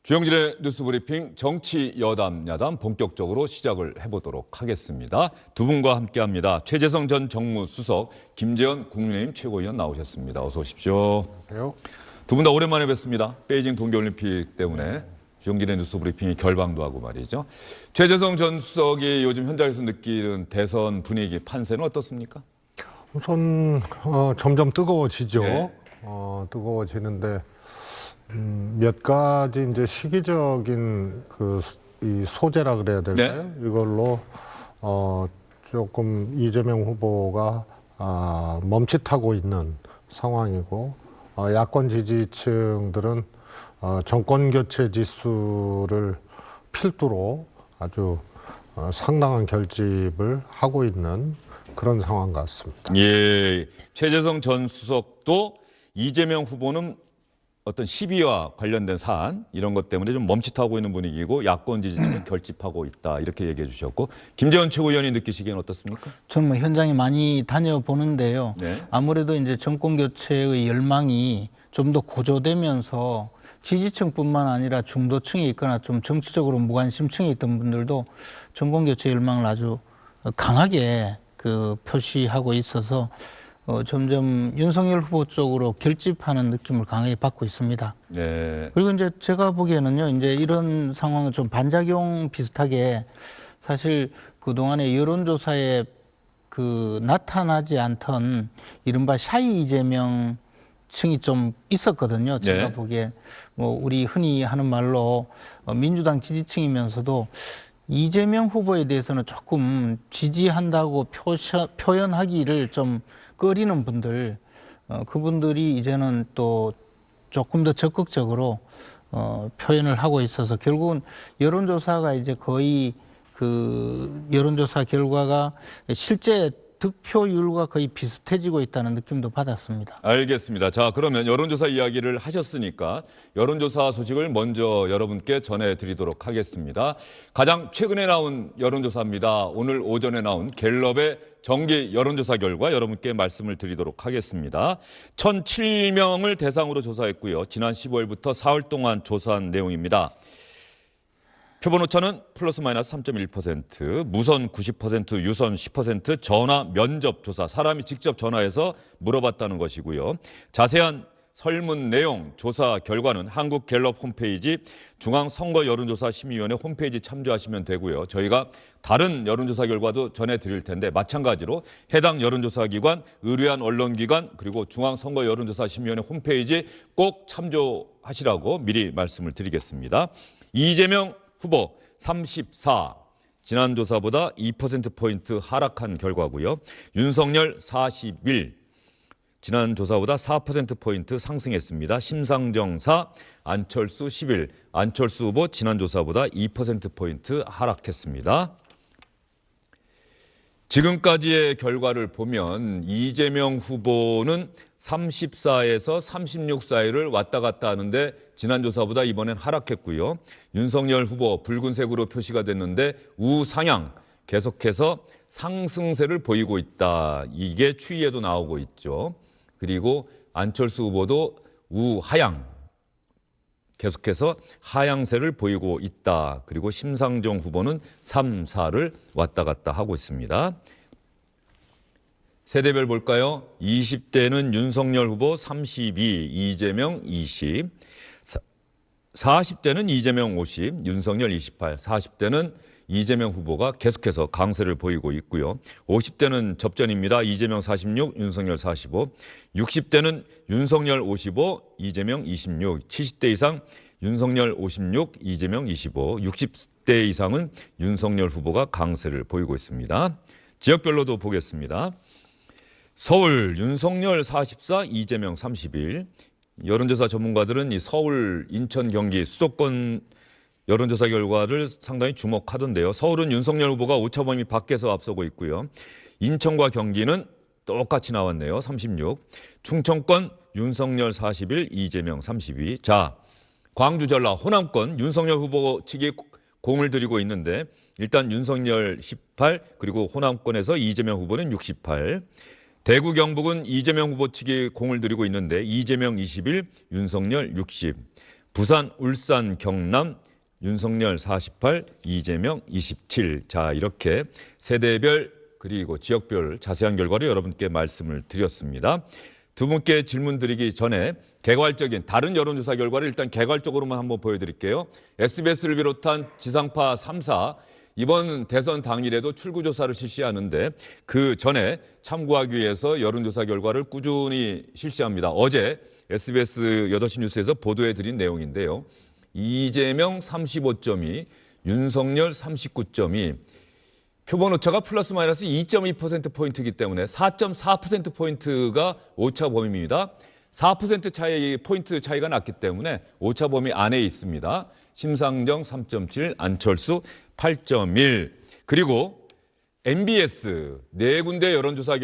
주영진의 뉴스브리핑 정치 여담 야담 본격적으로 시작을 해보도록 하겠습니다. 두 분과 함께합니다. 최재성 전 정무수석, 김재현 국민의힘 최고위원 나오셨습니다. 어서 오십시오. 안녕하세요. 두 분 다 오랜만에 뵙습니다. 베이징 동계올림픽 때문에 주영진의 뉴스브리핑이 결방도 하고 말이죠. 최재성 전 수석이 요즘 현장에서 느끼는 대선 분위기 판세는 어떻습니까? 우선 점점 뜨거워지죠. 네. 뜨거워지는데 몇 가지 이제 시기적인 이 소재라 그래야 될까요? 네. 이걸로 조금 이재명 후보가 멈칫하고 있는 상황이고, 야권 지지층들은 정권 교체 지수를 필두로 아주 상당한 결집을 하고 있는 그런 상황 같습니다. 예, 최재성 전 수석도 이재명 후보는 어떤 시비와 관련된 사안 이런 것 때문에 좀 멈칫하고 있는 분위기고 야권 지지층은 결집하고 있다 이렇게 얘기해 주셨고, 김재현 최고위원이 느끼시기에는 어떻습니까? 저는 뭐 현장에 많이 다녀보는데요. 네. 아무래도 이제 정권 교체의 열망이 좀 더 고조되면서 지지층뿐만 아니라 중도층에 있거나 좀 정치적으로 무관심층에 있던 분들도 정권 교체 열망을 아주 강하게 표시하고 있어서 점점 윤석열 후보 쪽으로 결집하는 느낌을 강하게 받고 있습니다. 네. 그리고 이제 제가 보기에는요, 이제 이런 상황은 좀 반작용 비슷하게 사실 그동안의 여론조사에 나타나지 않던 이른바 샤이 이재명 층이 좀 있었거든요. 제가 네. 보기에 뭐 우리 흔히 하는 말로 민주당 지지층이면서도 이재명 후보에 대해서는 조금 지지한다고 표현하기를 좀 꺼리는 분들, 그분들이 이제는 또 조금 더 적극적으로 표현을 하고 있어서 결국은 여론조사가 이제 거의 여론조사 결과가 실제 득표율과 거의 비슷해지고 있다는 느낌도 받았습니다. 알겠습니다. 자, 그러면 여론조사 이야기를 하셨으니까 여론조사 소식을 먼저 여러분께 전해드리도록 하겠습니다. 가장 최근에 나온 여론조사입니다. 오늘 오전에 나온 갤럽의 정기 여론조사 결과 여러분께 말씀을 드리도록 하겠습니다. 1,007명을 대상으로 조사했고요. 지난 15일부터 4월 동안 조사한 내용입니다. 표본 오차는 플러스 마이너스 3.1%, 무선 90%, 유선 10%, 전화 면접 조사, 사람이 직접 전화해서 물어봤다는 것이고요. 자세한 설문 내용, 조사 결과는 한국갤럽 홈페이지 중앙선거여론조사심의위원회 홈페이지 참조하시면 되고요. 저희가 다른 여론조사 결과도 전해드릴 텐데 마찬가지로 해당 여론조사기관, 의뢰한 언론기관 그리고 중앙선거여론조사심의위원회 홈페이지 꼭 참조하시라고 미리 말씀을 드리겠습니다. 이재명 후보 34, 지난 조사보다 2%포인트 하락한 결과고요. 윤석열 41, 지난 조사보다 4%포인트 상승했습니다. 심상정 4, 안철수 11, 안철수 후보 지난 조사보다 2%포인트 하락했습니다. 지금까지의 결과를 보면 이재명 후보는 34에서 36 사이를 왔다 갔다 하는데 지난 조사보다 이번엔 하락했고요. 윤석열 후보 붉은색으로 표시가 됐는데 우상향, 계속해서 상승세를 보이고 있다. 이게 추이에도 나오고 있죠. 그리고 안철수 후보도 우하향, 계속해서 하향세를 보이고 있다. 그리고 심상정 후보는 3, 4를 왔다 갔다 하고 있습니다. 세대별 볼까요? 20대는 윤석열 후보 32, 이재명 20, 40대는 이재명 50, 윤석열 28, 40대는 이재명 후보가 계속해서 강세를 보이고 있고요. 50대는 접전입니다. 이재명 46, 윤석열 45, 60대는 윤석열 55, 이재명 26, 70대 이상 윤석열 56, 이재명 25, 60대 이상은 윤석열 후보가 강세를 보이고 있습니다. 지역별로도 보겠습니다. 서울 윤석열 44, 이재명 31. 여론조사 전문가들은 이 서울, 인천, 경기 수도권 여론조사 결과를 상당히 주목하던데요. 서울은 윤석열 후보가 오차 범위 밖에서 앞서고 있고요. 인천과 경기는 똑같이 나왔네요. 36. 충청권 윤석열 41, 이재명 32. 자, 광주, 전라, 호남권 윤석열 후보 측이 공을 들이고 있는데 일단 윤석열 18 그리고 호남권에서 이재명 후보는 68. 대구 경북은 이재명 후보 측이 공을 들이고 있는데 이재명 21, 윤석열 60. 부산, 울산, 경남 윤석열 48, 이재명 27. 자, 이렇게 세대별 그리고 지역별 자세한 결과를 여러분께 말씀을 드렸습니다. 두 분께 질문 드리기 전에 개괄적인 다른 여론조사 결과를 일단 개괄적으로만 한번 보여드릴게요. SBS를 비롯한 지상파 3사 이번 대선 당일에도 출구조사를 실시하는데 그 전에 참고하기 위해서 여론조사 결과를 꾸준히 실시합니다. 어제 SBS 8시 뉴스에서 보도해드린 내용인데요. 이재명 35.2, 윤석열 39.2, 표본 오차가 플러스 마이너스 2.2%포인트이기 때문에 4.4%포인트가 오차 범위입니다. 4% 차이, 포인트 차이가 났기 때문에 오차 범위 안에 있습니다. 심상정 3.7, 안철수 8.1. 그리고 MBS 네 군데 여론조사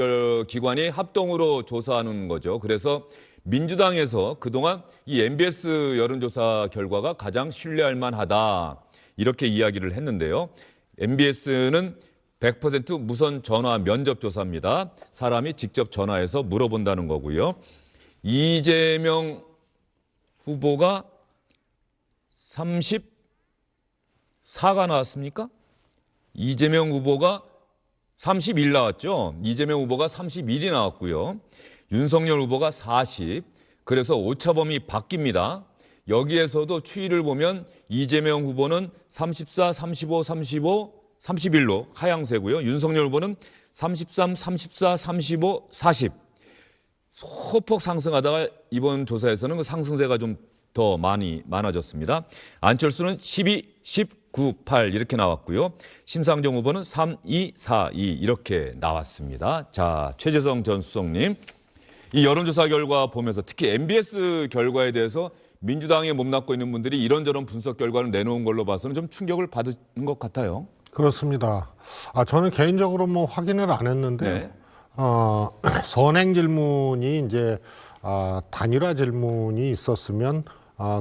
기관이 합동으로 조사하는 거죠. 그래서 민주당에서 그동안 이 MBS 여론조사 결과가 가장 신뢰할 만하다 이렇게 이야기를 했는데요. MBS는 100% 무선 전화 면접 조사입니다. 사람이 직접 전화해서 물어본다는 거고요. 이재명 후보가 34가 나왔습니까? 이재명 후보가 31 나왔죠. 이재명 후보가 31이 나왔고요. 윤석열 후보가 40. 그래서 오차 범위 바뀝니다. 여기에서도 추이를 보면 이재명 후보는 34, 35, 35, 31로 하향세고요. 윤석열 후보는 33, 34, 35, 40. 소폭 상승하다가 이번 조사에서는 그 상승세가 좀 더 많아졌습니다. 안철수는 12, 19, 8 이렇게 나왔고요. 심상정 후보는 3, 2, 4, 2 이렇게 나왔습니다. 자, 최재성 전 수석님. 이 여론조사 결과 보면서 특히 MBS 결과에 대해서 민주당에 몸담고 있는 분들이 이런저런 분석 결과를 내놓은 걸로 봐서는 좀 충격을 받은 것 같아요. 그렇습니다. 저는 개인적으로 뭐 확인을 안 했는데 네. 선행 질문이 이제 단일화 질문이 있었으면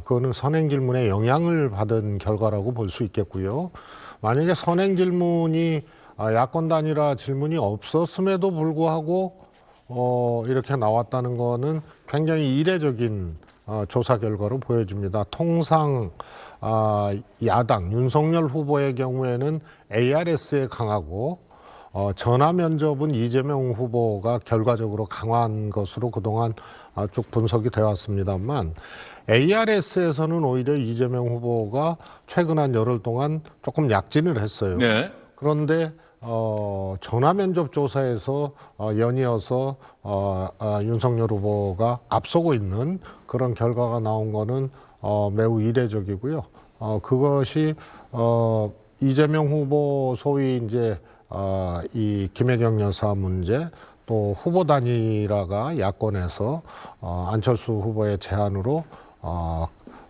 그거는 선행 질문에 영향을 받은 결과라고 볼 수 있겠고요. 만약에 선행 질문이 야권 단일화 질문이 없었음에도 불구하고 이렇게 나왔다는 거는 굉장히 이례적인 조사 결과로 보여집니다. 통상 야당 윤석열 후보의 경우에는 ARS에 강하고 전화 면접은 이재명 후보가 결과적으로 강한 것으로 그동안 쭉 분석이 되어 왔습니다만 ARS에서는 오히려 이재명 후보가 최근 한 열흘 동안 조금 약진을 했어요. 네. 그런데 전화 면접 조사에서 연이어서 윤석열 후보가 앞서고 있는 그런 결과가 나온 거는 매우 이례적이고요. 그것이 이재명 후보 소위 이제 이 김혜경 여사 문제 또 후보 단일화가 야권에서 안철수 후보의 제안으로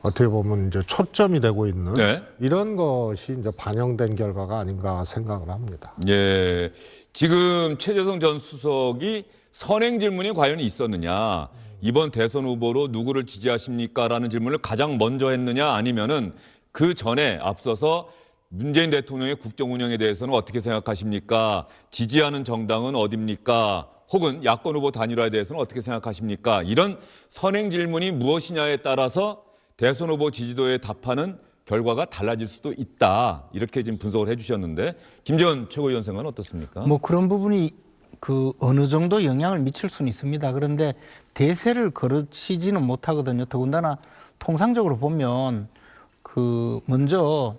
어떻게 보면 이제 초점이 되고 있는 네. 이런 것이 이제 반영된 결과가 아닌가 생각을 합니다. 예. 지금 최재성 전 수석이 선행 질문이 과연 있었느냐, 이번 대선 후보로 누구를 지지하십니까? 라는 질문을 가장 먼저 했느냐, 아니면은 그 전에 앞서서 문재인 대통령의 국정 운영에 대해서는 어떻게 생각하십니까? 지지하는 정당은 어디입니까? 혹은 야권 후보 단일화에 대해서는 어떻게 생각하십니까? 이런 선행 질문이 무엇이냐에 따라서 대선 후보 지지도에 답하는 결과가 달라질 수도 있다. 이렇게 지금 분석을 해주셨는데 김재원 최고위원장은 어떻습니까? 뭐 그런 부분이 그 어느 정도 영향을 미칠 수는 있습니다. 그런데 대세를 거르치지는 못하거든요. 더군다나 통상적으로 보면 그 먼저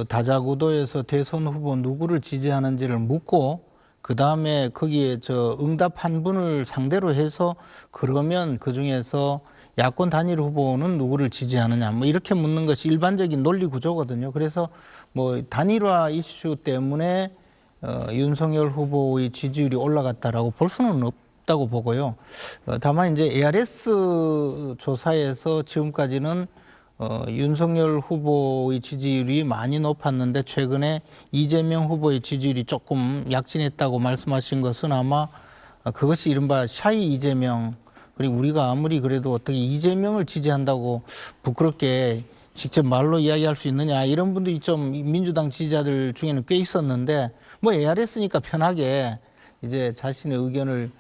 다자구도에서 대선 후보 누구를 지지하는지를 묻고 그 다음에 거기에 응답 한 분을 상대로 해서 그러면 그 중에서 야권 단일 후보는 누구를 지지하느냐 뭐 이렇게 묻는 것이 일반적인 논리 구조거든요. 그래서 뭐 단일화 이슈 때문에 윤석열 후보의 지지율이 올라갔다라고 볼 수는 없다고 보고요. 다만 이제 ARS 조사에서 지금까지는 윤석열 후보의 지지율이 많이 높았는데 최근에 이재명 후보의 지지율이 조금 약진했다고 말씀하신 것은 아마 그것이 이른바 샤이 이재명, 그리고 우리가 아무리 그래도 어떻게 이재명을 지지한다고 부끄럽게 직접 말로 이야기할 수 있느냐 이런 분들이 좀 민주당 지지자들 중에는 꽤 있었는데 뭐 ARS니까 편하게 이제 자신의 의견을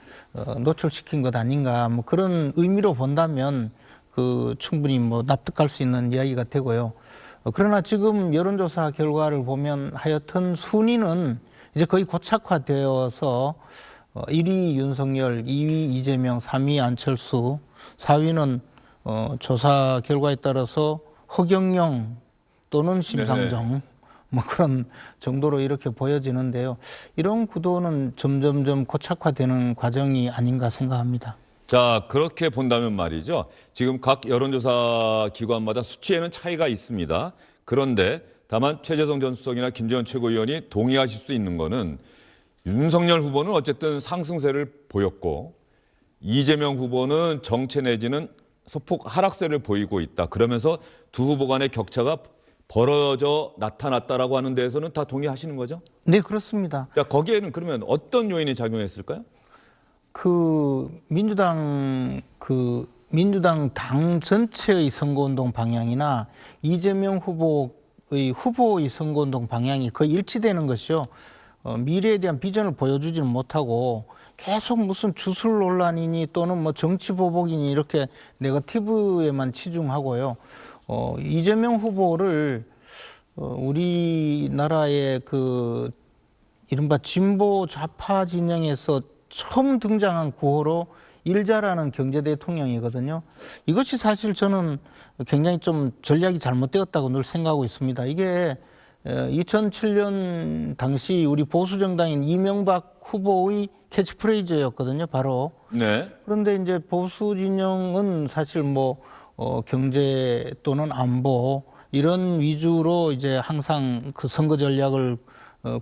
노출시킨 것 아닌가 뭐 그런 의미로 본다면 그 충분히 뭐 납득할 수 있는 이야기가 되고요. 그러나 지금 여론조사 결과를 보면 하여튼 순위는 이제 거의 고착화되어서 1위 윤석열, 2위 이재명, 3위 안철수, 4위는 조사 결과에 따라서 허경영 또는 심상정 뭐 그런 정도로 이렇게 보여지는데요. 이런 구도는 점점점 고착화되는 과정이 아닌가 생각합니다. 자, 그렇게 본다면 말이죠. 지금 각 여론조사 기관마다 수치에는 차이가 있습니다. 그런데 다만 최재성 전 수석이나 김재원 최고위원이 동의하실 수 있는 거는 윤석열 후보는 어쨌든 상승세를 보였고 이재명 후보는 정체 내지는 소폭 하락세를 보이고 있다. 그러면서 두 후보 간의 격차가 벌어져 나타났다라고 하는 데에서는 다 동의하시는 거죠? 네, 그렇습니다. 자, 거기에는 그러면 어떤 요인이 작용했을까요? 민주당 당 전체의 선거운동 방향이나 이재명 후보의 선거운동 방향이 거의 일치되는 것이요. 미래에 대한 비전을 보여주지는 못하고 계속 무슨 주술 논란이니 또는 뭐 정치 보복이니 이렇게 네거티브에만 치중하고요. 이재명 후보를 우리나라의 그 이른바 진보 좌파 진영에서 처음 등장한 구호로 일 잘하는 경제 대통령이거든요. 이것이 사실 저는 굉장히 좀 전략이 잘못되었다고 늘 생각하고 있습니다. 이게 2007년 당시 우리 보수 정당인 이명박 후보의 캐치프레이즈였거든요, 바로. 네. 그런데 이제 보수 진영은 사실 뭐 경제 또는 안보 이런 위주로 이제 항상 그 선거 전략을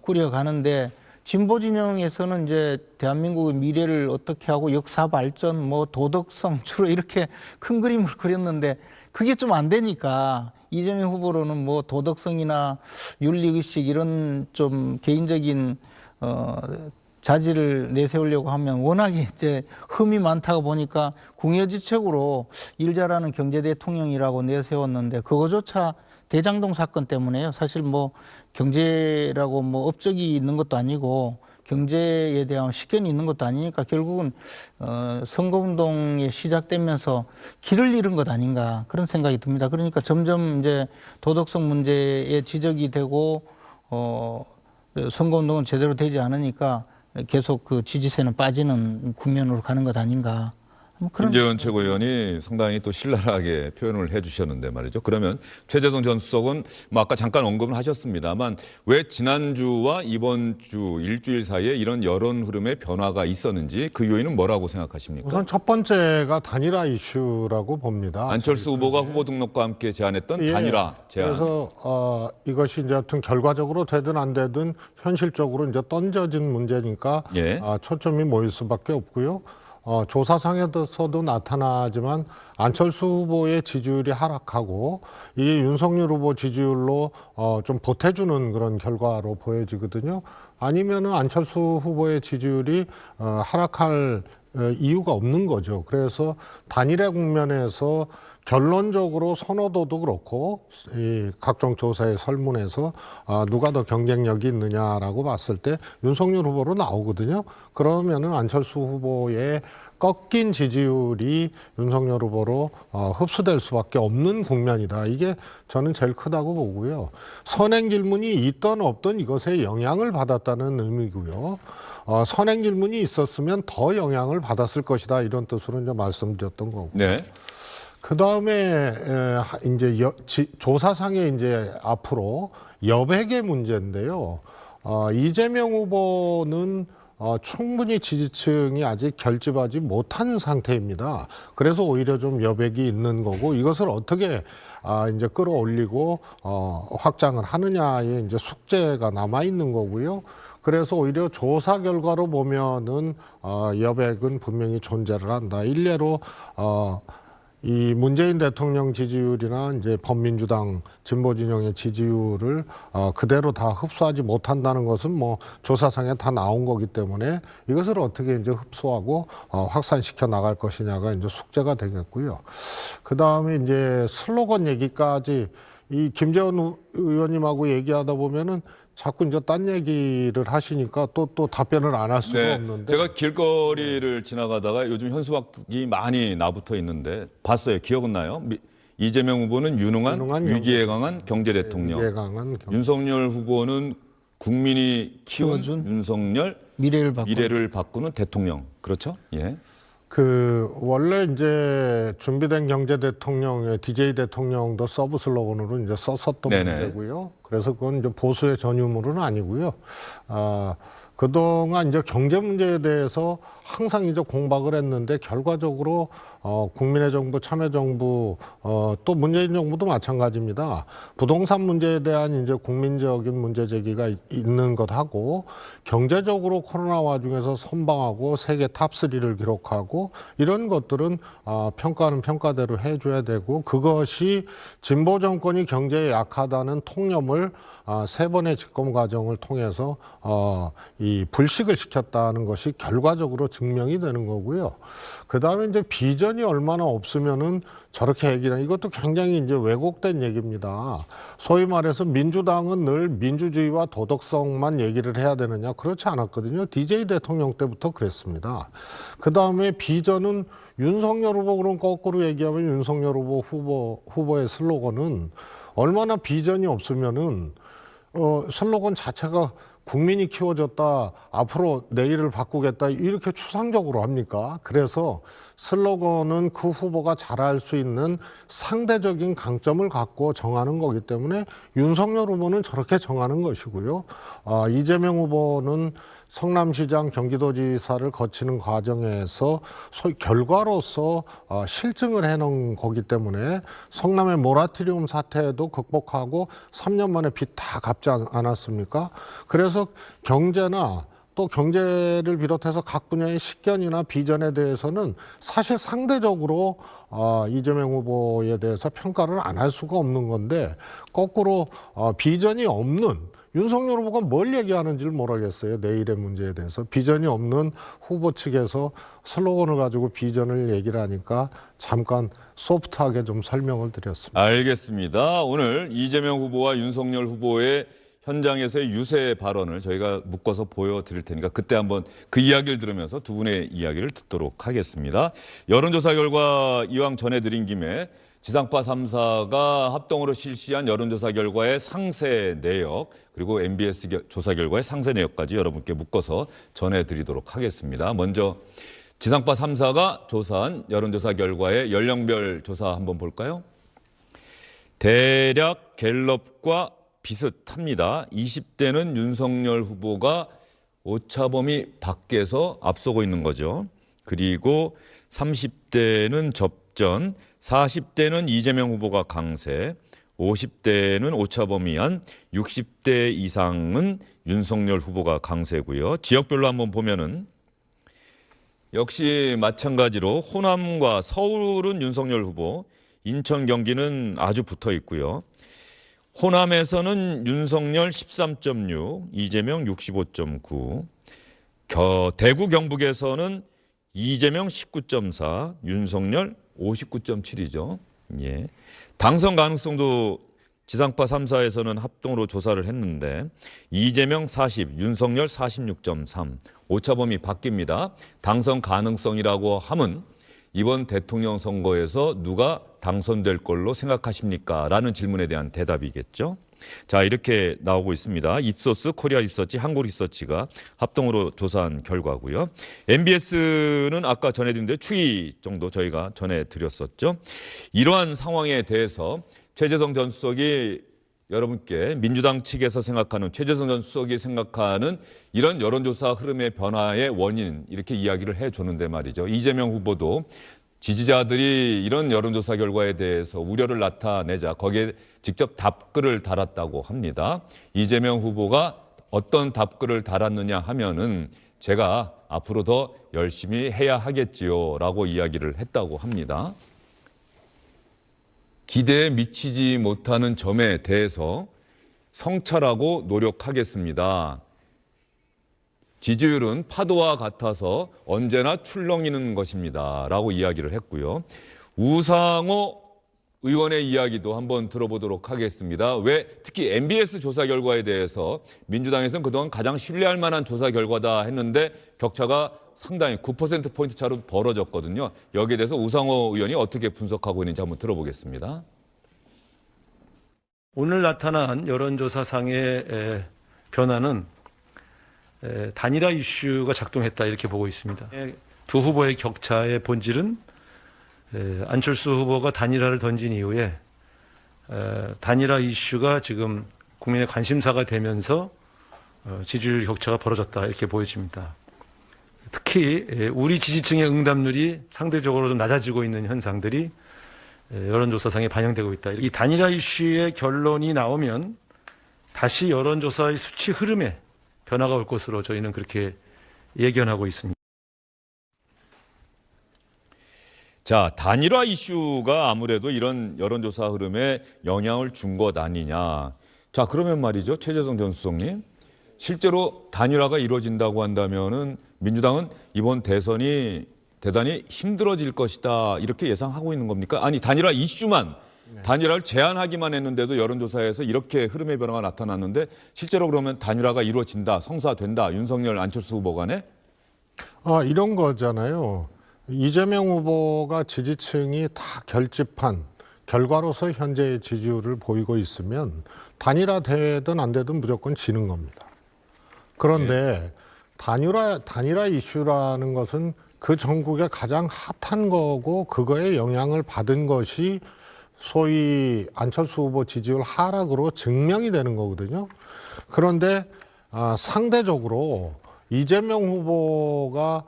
꾸려가는데 진보 진영에서는 이제 대한민국의 미래를 어떻게 하고 역사 발전, 뭐 도덕성 주로 이렇게 큰 그림을 그렸는데 그게 좀 안 되니까 이재명 후보로는 뭐 도덕성이나 윤리의식 이런 좀 개인적인 자질을 내세우려고 하면 워낙에 이제 흠이 많다고 보니까 궁여지책으로 일 잘하는 경제 대통령이라고 내세웠는데 그거조차 대장동 사건 때문에요. 사실 뭐 경제라고 뭐 업적이 있는 것도 아니고 경제에 대한 식견이 있는 것도 아니니까 결국은 선거운동이 시작되면서 길을 잃은 것 아닌가 그런 생각이 듭니다. 그러니까 점점 이제 도덕성 문제에 지적이 되고 선거운동은 제대로 되지 않으니까 계속 그 지지세는 빠지는 국면으로 가는 것 아닌가. 김재원 최고위원이 상당히 또 신랄하게 표현을 해주셨는데 말이죠. 그러면 최재성 전 수석은 뭐 아까 잠깐 언급을 하셨습니다만 왜 지난주와 이번 주 일주일 사이에 이런 여론 흐름의 변화가 있었는지 그 요인은 뭐라고 생각하십니까? 우선 첫 번째가 단일화 이슈라고 봅니다. 안철수 후보가 후보 등록과 함께 제안했던 예, 단일화 제안. 그래서 이것이 이제 하여튼 결과적으로 되든 안 되든 현실적으로 이제 던져진 문제니까 예. 초점이 모일 수밖에 없고요. 조사상에서도 나타나지만 안철수 후보의 지지율이 하락하고 이게 윤석열 후보 지지율로 좀 보태주는 그런 결과로 보여지거든요. 아니면은 안철수 후보의 지지율이 하락할 이유가 없는 거죠. 그래서 단일화 국면에서 결론적으로 선호도도 그렇고 이 각종 조사의 설문에서 누가 더 경쟁력이 있느냐라고 봤을 때 윤석열 후보로 나오거든요. 그러면은 안철수 후보의 꺾인 지지율이 윤석열 후보로 흡수될 수밖에 없는 국면이다. 이게 저는 제일 크다고 보고요. 선행 질문이 있던 없던 이것에 영향을 받았다는 의미고요. 선행 질문이 있었으면 더 영향을 받았을 것이다. 이런 뜻으로 이제 말씀드렸던 거고. 네. 그 다음에 이제 조사상에 이제 앞으로 여백의 문제인데요. 이재명 후보는 충분히 지지층이 아직 결집하지 못한 상태입니다. 그래서 오히려 좀 여백이 있는 거고 이것을 어떻게 이제 끌어올리고 확장을 하느냐에 이제 숙제가 남아 있는 거고요. 그래서 오히려 조사 결과로 보면은 여백은 분명히 존재를 한다. 일례로 이 문재인 대통령 지지율이나 이제 범민주당 진보 진영의 지지율을 그대로 다 흡수하지 못한다는 것은 뭐 조사상에 다 나온 거기 때문에 이것을 어떻게 이제 흡수하고 확산시켜 나갈 것이냐가 이제 숙제가 되겠고요. 그 다음에 이제 슬로건 얘기까지 이 김재원 의원님하고 얘기하다 보면은 자꾸 이제 딴 얘기를 하시니까 또 답변을 안 할 수가 네, 없는데. 제가 길거리를 지나가다가 요즘 현수막이 많이 나붙어 있는데 봤어요. 기억은 나요? 이재명 후보는 유능한 위기에 강한 경제 대통령. 위기에 강한 윤석열 후보는 국민이 키운 키워준 윤석열 미래를 바꾸는 대통령. 그렇죠? 예. 원래 이제 준비된 경제 대통령의 DJ 대통령도 서브 슬로건으로 이제 썼었던 네네. 문제고요. 그래서 그건 이제 보수의 전유물은 아니고요. 그동안 이제 경제 문제에 대해서 항상 이제 공박을 했는데 결과적으로 국민의 정부, 참여정부, 또 문재인 정부도 마찬가지입니다. 부동산 문제에 대한 이제 국민적인 문제 제기가 있는 것하고 경제적으로 코로나 와중에서 선방하고 세계 탑3를 기록하고 이런 것들은 평가는 평가대로 해줘야 되고 그것이 진보 정권이 경제에 약하다는 통념을 세 번의 집권 과정을 통해서 이 불식을 시켰다는 것이 결과적으로 증명이 되는 거고요. 그 다음에 이제 비전이 얼마나 없으면은 저렇게 얘기는 이것도 굉장히 이제 왜곡된 얘기입니다. 소위 말해서 민주당은 늘 민주주의와 도덕성만 얘기를 해야 되느냐 그렇지 않았거든요. DJ 대통령 때부터 그랬습니다. 그 다음에 비전은 윤석열 후보 그럼 거꾸로 얘기하면 윤석열 후보의 슬로건은 얼마나 비전이 없으면은 슬로건 자체가 국민이 키워줬다, 앞으로 내일을 바꾸겠다 이렇게 추상적으로 합니까? 그래서 슬로건은 그 후보가 잘할 수 있는 상대적인 강점을 갖고 정하는 거기 때문에 윤석열 후보는 저렇게 정하는 것이고요. 이재명 후보는 성남시장 경기도지사를 거치는 과정에서 소위 결과로서 실증을 해놓은 거기 때문에 성남의 모라토리움 사태도 극복하고 3년 만에 빚 다 갚지 않았습니까? 그래서 경제나 또 경제를 비롯해서 각 분야의 식견이나 비전에 대해서는 사실 상대적으로 이재명 후보에 대해서 평가를 안 할 수가 없는 건데 거꾸로 비전이 없는 윤석열 후보가 뭘 얘기하는지를 모르겠어요. 내일의 문제에 대해서. 비전이 없는 후보 측에서 슬로건을 가지고 비전을 얘기를 하니까 잠깐 소프트하게 좀 설명을 드렸습니다. 알겠습니다. 오늘 이재명 후보와 윤석열 후보의 현장에서의 유세 발언을 저희가 묶어서 보여드릴 테니까 그때 한번 그 이야기를 들으면서 두 분의 이야기를 듣도록 하겠습니다. 여론조사 결과 이왕 전해드린 김에 지상파 3사가 합동으로 실시한 여론조사 결과의 상세 내역 그리고 MBS 조사 결과의 상세 내역까지 여러분께 묶어서 전해드리도록 하겠습니다. 먼저 지상파 3사가 조사한 여론조사 결과의 연령별 조사 한번 볼까요? 대략 갤럽과 비슷합니다. 20대는 윤석열 후보가 오차범위 밖에서 앞서고 있는 거죠. 그리고 30대는 접전, 40대는 이재명 후보가 강세, 50대는 오차범위 안, 60대 이상은 윤석열 후보가 강세고요. 지역별로 한번 보면은 역시 마찬가지로 호남과 서울은 윤석열 후보, 인천, 경기는 아주 붙어 있고요. 호남에서는 윤석열 13.6, 이재명 65.9, 대구 경북에서는 이재명 19.4, 윤석열 59.7이죠. 예. 당선 가능성도 지상파 3사에서는 합동으로 조사를 했는데 이재명 40, 윤석열 46.3, 오차범위 바뀝니다. 당선 가능성이라고 함은 이번 대통령 선거에서 누가 당선될 걸로 생각하십니까? 라는 질문에 대한 대답이겠죠. 자, 이렇게 나오고 있습니다. 입소스, 코리아 리서치, 한국 리서치가 합동으로 조사한 결과고요. MBS는 아까 전해드린 데 추이 정도 저희가 전해드렸었죠. 이러한 상황에 대해서 최재성 전 수석이 여러분께 민주당 측에서 생각하는 최재성 전 수석이 생각하는 이런 여론조사 흐름의 변화의 원인 이렇게 이야기를 해줬는데 말이죠. 이재명 후보도 지지자들이 이런 여론조사 결과에 대해서 우려를 나타내자 거기에 직접 답글을 달았다고 합니다. 이재명 후보가 어떤 답글을 달았느냐 하면은 제가 앞으로 더 열심히 해야 하겠지요 라고 이야기를 했다고 합니다. 기대에 미치지 못하는 점에 대해서 성찰하고 노력하겠습니다. 지지율은 파도와 같아서 언제나 출렁이는 것입니다. 라고 이야기를 했고요. 우상호 의원의 이야기도 한번 들어보도록 하겠습니다. 왜 특히 MBS 조사 결과에 대해서 민주당에서는 그동안 가장 신뢰할 만한 조사 결과다 했는데 격차가 상당히 9%포인트 차로 벌어졌거든요. 여기에 대해서 우상호 의원이 어떻게 분석하고 있는지 한번 들어보겠습니다. 오늘 나타난 여론조사상의 변화는 단일화 이슈가 작동했다 이렇게 보고 있습니다. 두 후보의 격차의 본질은 안철수 후보가 단일화를 던진 이후에 단일화 이슈가 지금 국민의 관심사가 되면서 지지율 격차가 벌어졌다 이렇게 보여집니다. 특히 우리 지지층의 응답률이 상대적으로 좀 낮아지고 있는 현상들이 여론조사상에 반영되고 있다. 이 단일화 이슈의 결론이 나오면 다시 여론조사의 수치 흐름에 변화가 올 것으로 저희는 그렇게 예견하고 있습니다. 자, 단일화 이슈가 아무래도 이런 여론조사 흐름에 영향을 준 것 아니냐. 자, 그러면 말이죠. 최재성 전 수석님. 실제로 단일화가 이루어진다고 한다면은 민주당은 이번 대선이 대단히 힘들어질 것이다. 이렇게 예상하고 있는 겁니까? 아니, 단일화 이슈만, 단일화를 제안하기만 했는데도 여론조사에서 이렇게 흐름의 변화가 나타났는데 실제로 그러면 단일화가 이루어진다, 성사된다. 윤석열, 안철수 후보 간에? 이런 거잖아요. 이재명 후보가 지지층이 다 결집한 결과로서 현재의 지지율을 보이고 있으면 단일화 되든 안 되든 무조건 지는 겁니다. 그런데 단일화 이슈라는 것은 그 전국에 가장 핫한 거고 그거에 영향을 받은 것이 소위 안철수 후보 지지율 하락으로 증명이 되는 거거든요. 그런데 상대적으로 이재명 후보가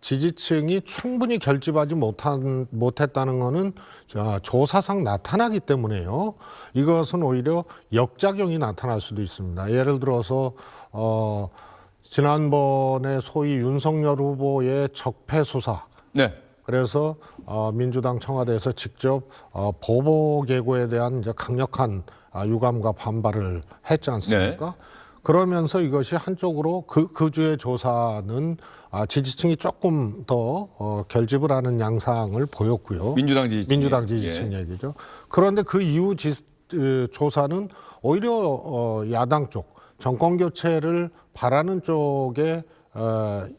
지지층이 충분히 결집하지 못했다는 것은 조사상 나타나기 때문에요. 이것은 오히려 역작용이 나타날 수도 있습니다. 예를 들어서 지난번에 소위 윤석열 후보의 적폐 수사. 네. 그래서 민주당 청와대에서 직접 보복 예고에 대한 이제 강력한 유감과 반발을 했지 않습니까? 네. 그러면서 이것이 한쪽으로 그 주의 조사는 지지층이 조금 더 결집을 하는 양상을 보였고요. 민주당 지지층 얘기죠. 그런데 그 이후 조사는 오히려 야당 쪽, 정권 교체를 바라는 쪽에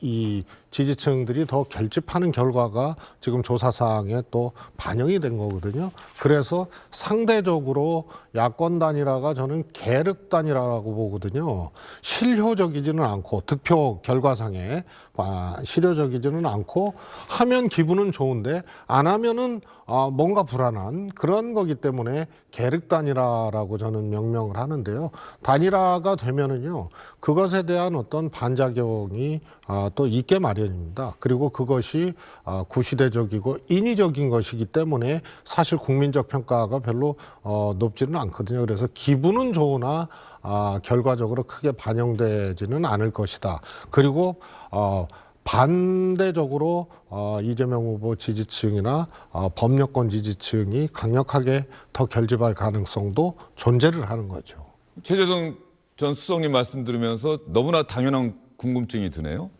이 지지층들이 더 결집하는 결과가 지금 조사상에 또 반영이 된 거거든요. 그래서 상대적으로 야권 단일화가 저는 계륵 단일화라고 보거든요. 실효적이지는 않고 득표 결과상에 실효적이지는 않고 하면 기분은 좋은데 안 하면은 뭔가 불안한 그런 거기 때문에 계륵 단일화라고 저는 명명을 하는데요. 단일화가 되면은요 그것에 대한 어떤 반작용이 또 있게 마련입니다. 그리고 그것이 구시대적이고 인위적인 것이기 때문에 사실 국민적 평가가 별로 높지는 않거든요. 그래서 기분은 좋으나 결과적으로 크게 반영되지는 않을 것이다. 그리고 반대적으로 이재명 후보 지지층이나 범여권 지지층이 강력하게 더 결집할 가능성도 존재를 하는 거죠. 최재성 전 수석님 말씀 들으면서 너무나 당연한 궁금증이 드네요.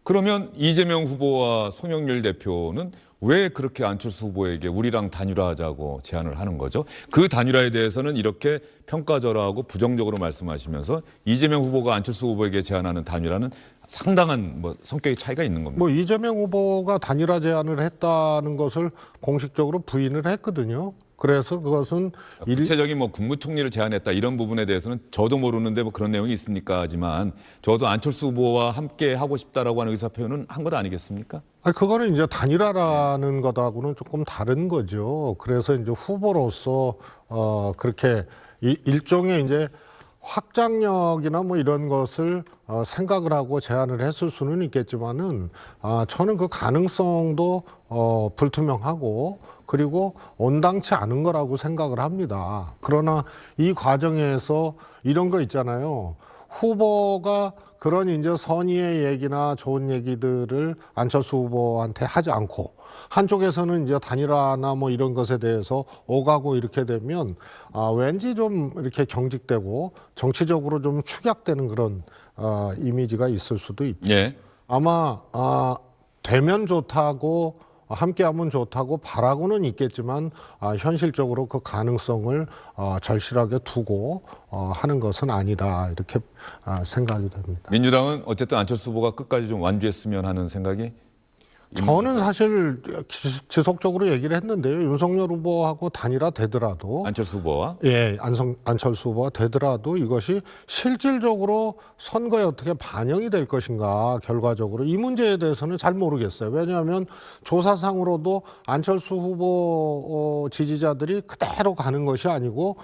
그러면 이재명 후보와 송영길 대표는 왜 그렇게 안철수 후보에게 우리랑 단일화하자고 제안을 하는 거죠? 그 단일화에 대해서는 이렇게 평가절하하고 부정적으로 말씀하시면서 이재명 후보가 안철수 후보에게 제안하는 단일화는 상당한 성격의 차이가 있는 겁니다. 이재명 후보가 단일화 제안을 했다는 것을 공식적으로 부인을 했거든요. 그래서 그것은 구체적인 국무총리를 제안했다 이런 부분에 대해서는 저도 모르는데 그런 내용이 있습니까? 하지만 저도 안철수 후보와 함께 하고 싶다라고 하는 의사 표현은 한 것 아니겠습니까? 그거는 이제 단일화라는 것하고는 조금 다른 거죠. 그래서 이제 후보로서 그렇게 일종의 이제 확장력이나 이런 것을 생각을 하고 제안을 했을 수는 있겠지만은 저는 그 가능성도 불투명하고 그리고 온당치 않은 거라고 생각을 합니다. 그러나 이 과정에서 이런 거 있잖아요. 후보가 그런 이제 선의의 얘기나 좋은 얘기들을 안철수 후보한테 하지 않고 한쪽에서는 이제 단일화나 이런 것에 대해서 오가고 이렇게 되면 왠지 좀 이렇게 경직되고 정치적으로 좀 축약되는 그런 이미지가 있을 수도 있죠. 예. 아마 되면 좋다고 함께하면 좋다고 바라고는 있겠지만 현실적으로 그 가능성을 절실하게 두고 하는 것은 아니다 이렇게 생각이 됩니다. 민주당은 어쨌든 안철수 후보가 끝까지 좀 완주했으면 하는 생각이 저는 사실 지속적으로 얘기를 했는데요. 윤석열 후보하고 단일화 되더라도 안철수 후보와 안철수 후보가 되더라도 이것이 실질적으로 선거에 어떻게 반영이 될 것인가 결과적으로 이 문제에 대해서는 잘 모르겠어요. 왜냐하면 조사상으로도 안철수 후보 지지자들이 그대로 가는 것이 아니고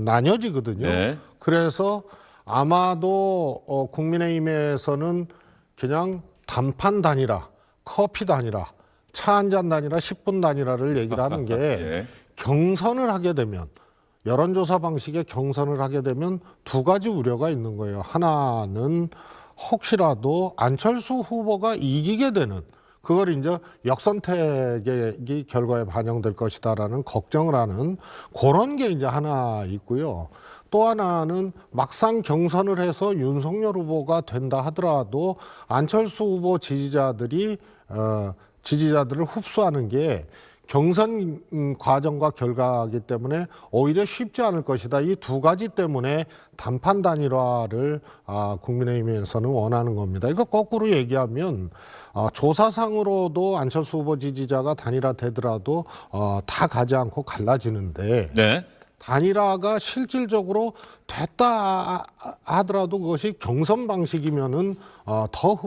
나뉘어지거든요. 네. 그래서 아마도 국민의힘에서는 그냥 단판 단일화, 커피 단일화, 차 한 잔 단일화, 10분 단일화를 얘기를 하는 게 예. 경선을 하게 되면 여론조사 방식의 경선을 하게 되면 두 가지 우려가 있는 거예요. 하나는 혹시라도 안철수 후보가 이기게 되는 그걸 이제 역선택의 결과에 반영될 것이다라는 걱정을 하는 그런 게 이제 하나 있고요. 또 하나는 막상 경선을 해서 윤석열 후보가 된다 하더라도 안철수 후보 지지자들을 흡수하는 게 경선 과정과 결과이기 때문에 오히려 쉽지 않을 것이다. 이 두 가지 때문에 단판 단일화를 국민의힘에서는 원하는 겁니다. 이거 거꾸로 얘기하면 조사상으로도 안철수 후보 지지자가 단일화 되더라도 다 가지 않고 갈라지는데 네. 단일화가 실질적으로 됐다 하더라도 그것이 경선 방식이면은 더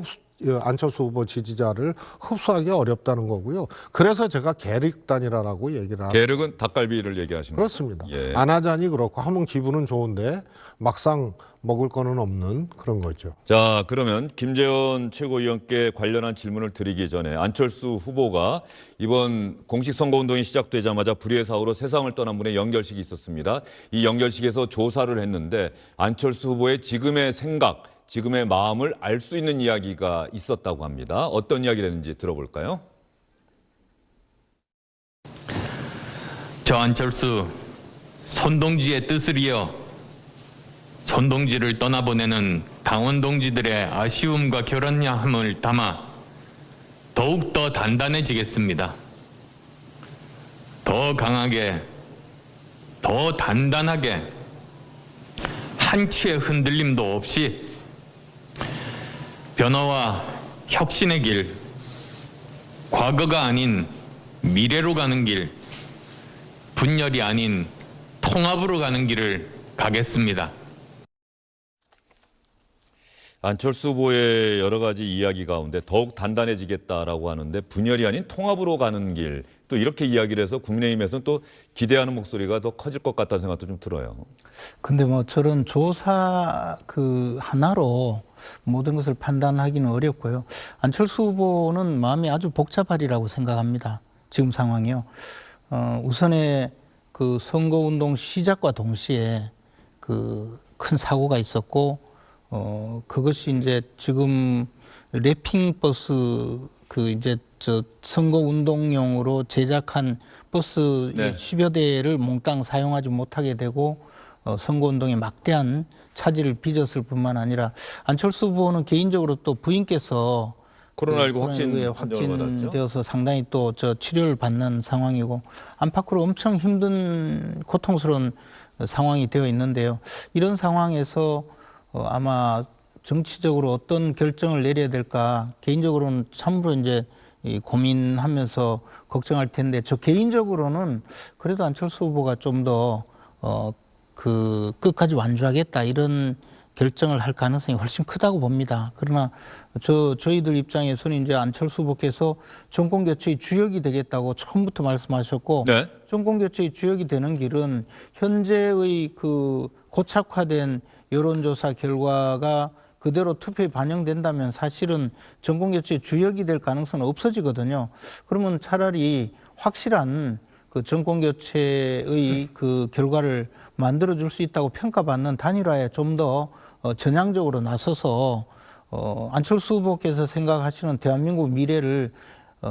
안철수 후보 지지자를 흡수하기 어렵다는 거고요. 그래서 제가 계륵 단일화라고 얘기를 합니다. 계륵은 닭갈비를 얘기하시는 거죠? 그렇습니다. 예. 안 하자니 그렇고 하면 기분은 좋은데 막상 먹을 거는 없는 그런 거죠. 자, 그러면 김재원 최고위원께 관련한 질문을 드리기 전에 안철수 후보가 이번 공식 선거운동이 시작되자마자 불의의 사고로 세상을 떠난 분의 연결식이 있었습니다. 이 연결식에서 조사를 했는데 안철수 후보의 지금의 생각, 지금의 마음을 알 수 있는 이야기가 있었다고 합니다. 어떤 이야기를 했는지 들어볼까요? 저 안철수, 손동지의 뜻을 이어 손동지를 떠나보내는 당원 동지들의 아쉬움과 결연함을 담아 더욱더 단단해지겠습니다. 더 강하게, 더 단단하게, 한치의 흔들림도 없이 변화와 혁신의 길, 과거가 아닌 미래로 가는 길, 분열이 아닌 통합으로 가는 길을 가겠습니다. 안철수 후보의 여러 가지 이야기 가운데 더욱 단단해지겠다라고 하는데 분열이 아닌 통합으로 가는 길, 또 이렇게 이야기를 해서 국민의힘에서는 또 기대하는 목소리가 더 커질 것 같다는 생각도 좀 들어요. 근데 뭐 저런 조사 하나로 모든 것을 판단하기는 어렵고요. 안철수 후보는 마음이 아주 복잡하리라고 생각합니다. 지금 상황이요. 우선에 그 선거운동 시작과 동시에 그 큰 사고가 있었고, 그것이 이제 지금 랩핑 버스 이제 선거운동용으로 제작한 버스 네. 10여 대를 몽땅 사용하지 못하게 되고 선거운동에 막대한 차질을 빚었을 뿐만 아니라 안철수 후보는 개인적으로 또 부인께서 코로나19 확진되어서 상당히 또 치료를 받는 상황이고 안팎으로 엄청 힘든 고통스러운 상황이 되어 있는데요. 이런 상황에서 아마 정치적으로 어떤 결정을 내려야 될까 개인적으로는 참으로 이제 고민하면서 걱정할 텐데 저 개인적으로는 그래도 안철수 후보가 좀 더 끝까지 완주하겠다 이런 결정을 할 가능성이 훨씬 크다고 봅니다. 그러나 저희들 입장에서는 이제 안철수 후보께서 정권 교체의 주역이 되겠다고 처음부터 말씀하셨고 네. 정권 교체의 주역이 되는 길은 현재의 그 고착화된 여론조사 결과가 그대로 투표에 반영된다면 사실은 정권 교체의 주역이 될 가능성은 없어지거든요. 그러면 차라리 확실한 그 정권 교체의 그 결과를 만들어줄 수 있다고 평가받는 단일화에 좀 더 전향적으로 나서서 안철수 후보께서 생각하시는 대한민국 미래를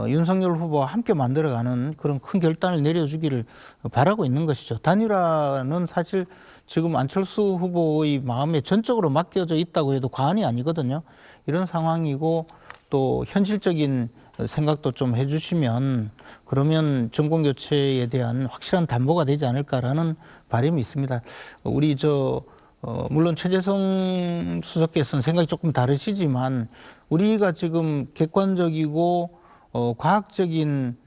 윤석열 후보와 함께 만들어가는 그런 큰 결단을 내려주기를 바라고 있는 것이죠. 단일화는 사실 지금 안철수 후보의 마음에 전적으로 맡겨져 있다고 해도 과언이 아니거든요. 이런 상황이고 또 현실적인 생각도 좀 해주시면 그러면 정권 교체에 대한 확실한 담보가 되지 않을까라는 바람이 있습니다. 우리 물론 최재성 수석께서는 생각이 조금 다르시지만 우리가 지금 객관적이고 과학적인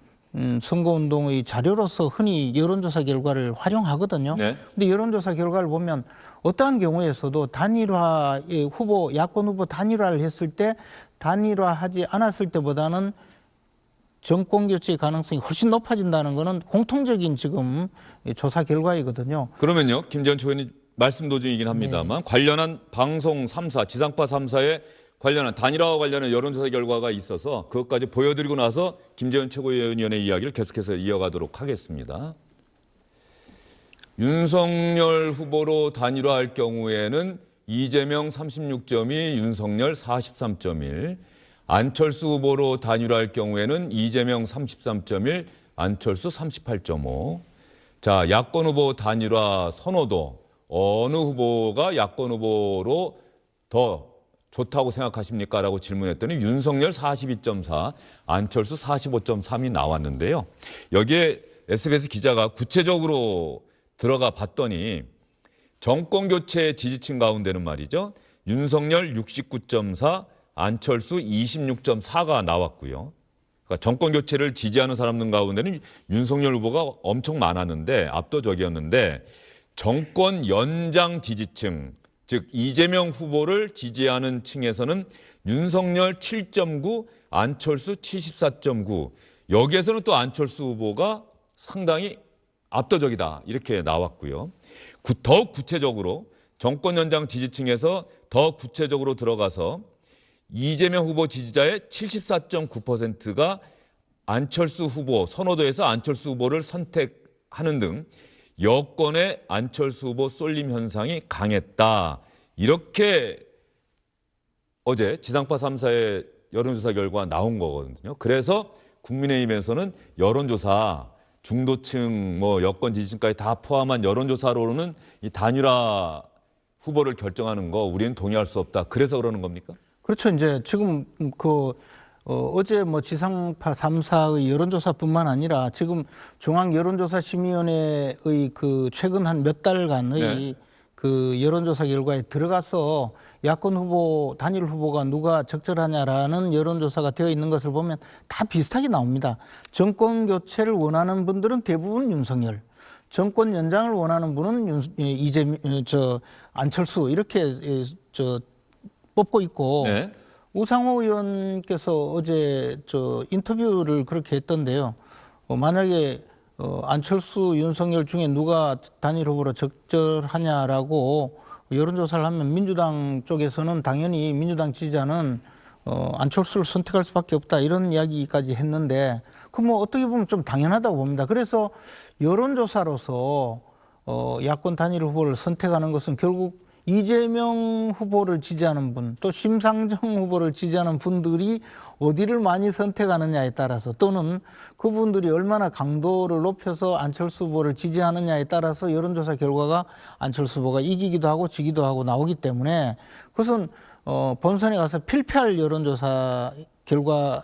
선거운동의 자료로서 흔히 여론조사 결과를 활용하거든요. 네. 근데 여론조사 결과를 보면 어떠한 경우에서도 단일화의 후보, 야권 후보 단일화를 했을 때 단일화하지 않았을 때보다는 정권 교체의 가능성이 훨씬 높아진다는 것은 공통적인 지금 조사 결과이거든요. 그러면요, 김재원 최고위원님 말씀 도중이긴 합니다만 관련한 방송 3사, 지상파 3사에 관련한 단일화와 관련한 여론조사 결과가 있어서 그것까지 보여드리고 나서 김재원 최고위원의 이야기를 계속해서 이어가도록 하겠습니다. 윤석열 후보로 단일화할 경우에는 이재명 36.2, 윤석열 43.1, 안철수 후보로 단일화할 경우에는 이재명 33.1, 안철수 38.5. 자, 야권 후보 단일화 선호도 어느 후보가 야권 후보로 더 좋다고 생각하십니까? 라고 질문했더니 윤석열 42.4, 안철수 45.3이 나왔는데요. 여기에 SBS 기자가 구체적으로 들어가 봤더니 정권 교체 지지층 가운데는 말이죠. 윤석열 69.4, 안철수 26.4가 나왔고요. 그러니까 정권 교체를 지지하는 사람들 가운데는 윤석열 후보가 엄청 많았는데 압도적이었는데 정권 연장 지지층, 즉 이재명 후보를 지지하는 층에서는 윤석열 7.9, 안철수 74.9. 여기에서는 또 안철수 후보가 상당히 압도적이다 이렇게 나왔고요. 더욱 구체적으로 정권 연장 지지층에서 더 구체적으로 들어가서 이재명 후보 지지자의 74.9%가 안철수 후보 선호도에서 안철수 후보를 선택하는 등 여권의 안철수 후보 쏠림 현상이 강했다. 이렇게 어제 지상파 3사의 여론조사 결과 나온 거거든요. 그래서 국민의힘에서는 여론조사 중도층, 여권 지지층까지 다 포함한 여론조사로는 이 단일화 후보를 결정하는 거 우리는 동의할 수 없다. 그래서 그러는 겁니까? 그렇죠. 이제 지금 어제 지상파 3사의 여론조사뿐만 아니라 지금 중앙여론조사심의위원회의 최근 한 몇 달간의 네. 그 여론조사 결과에 들어가서 야권 후보, 단일 후보가 누가 적절하냐라는 여론조사가 되어 있는 것을 보면 다 비슷하게 나옵니다. 정권 교체를 원하는 분들은 대부분 윤석열, 정권 연장을 원하는 분은 안철수 이렇게 뽑고 있고 네. 우상호 의원께서 어제 인터뷰를 그렇게 했던데요. 만약에 안철수, 윤석열 중에 누가 단일 후보로 적절하냐라고 여론조사를 하면 민주당 쪽에서는 당연히 민주당 지지자는 안철수를 선택할 수밖에 없다 이런 이야기까지 했는데 그 어떻게 보면 좀 당연하다고 봅니다. 그래서 여론조사로서 야권 단일 후보를 선택하는 것은 결국 이재명 후보를 지지하는 분, 또 심상정 후보를 지지하는 분들이 어디를 많이 선택하느냐에 따라서 또는 그분들이 얼마나 강도를 높여서 안철수 후보를 지지하느냐에 따라서 여론조사 결과가 안철수 후보가 이기기도 하고 지기도 하고 나오기 때문에 그것은 본선에 가서 필패할 여론조사 결과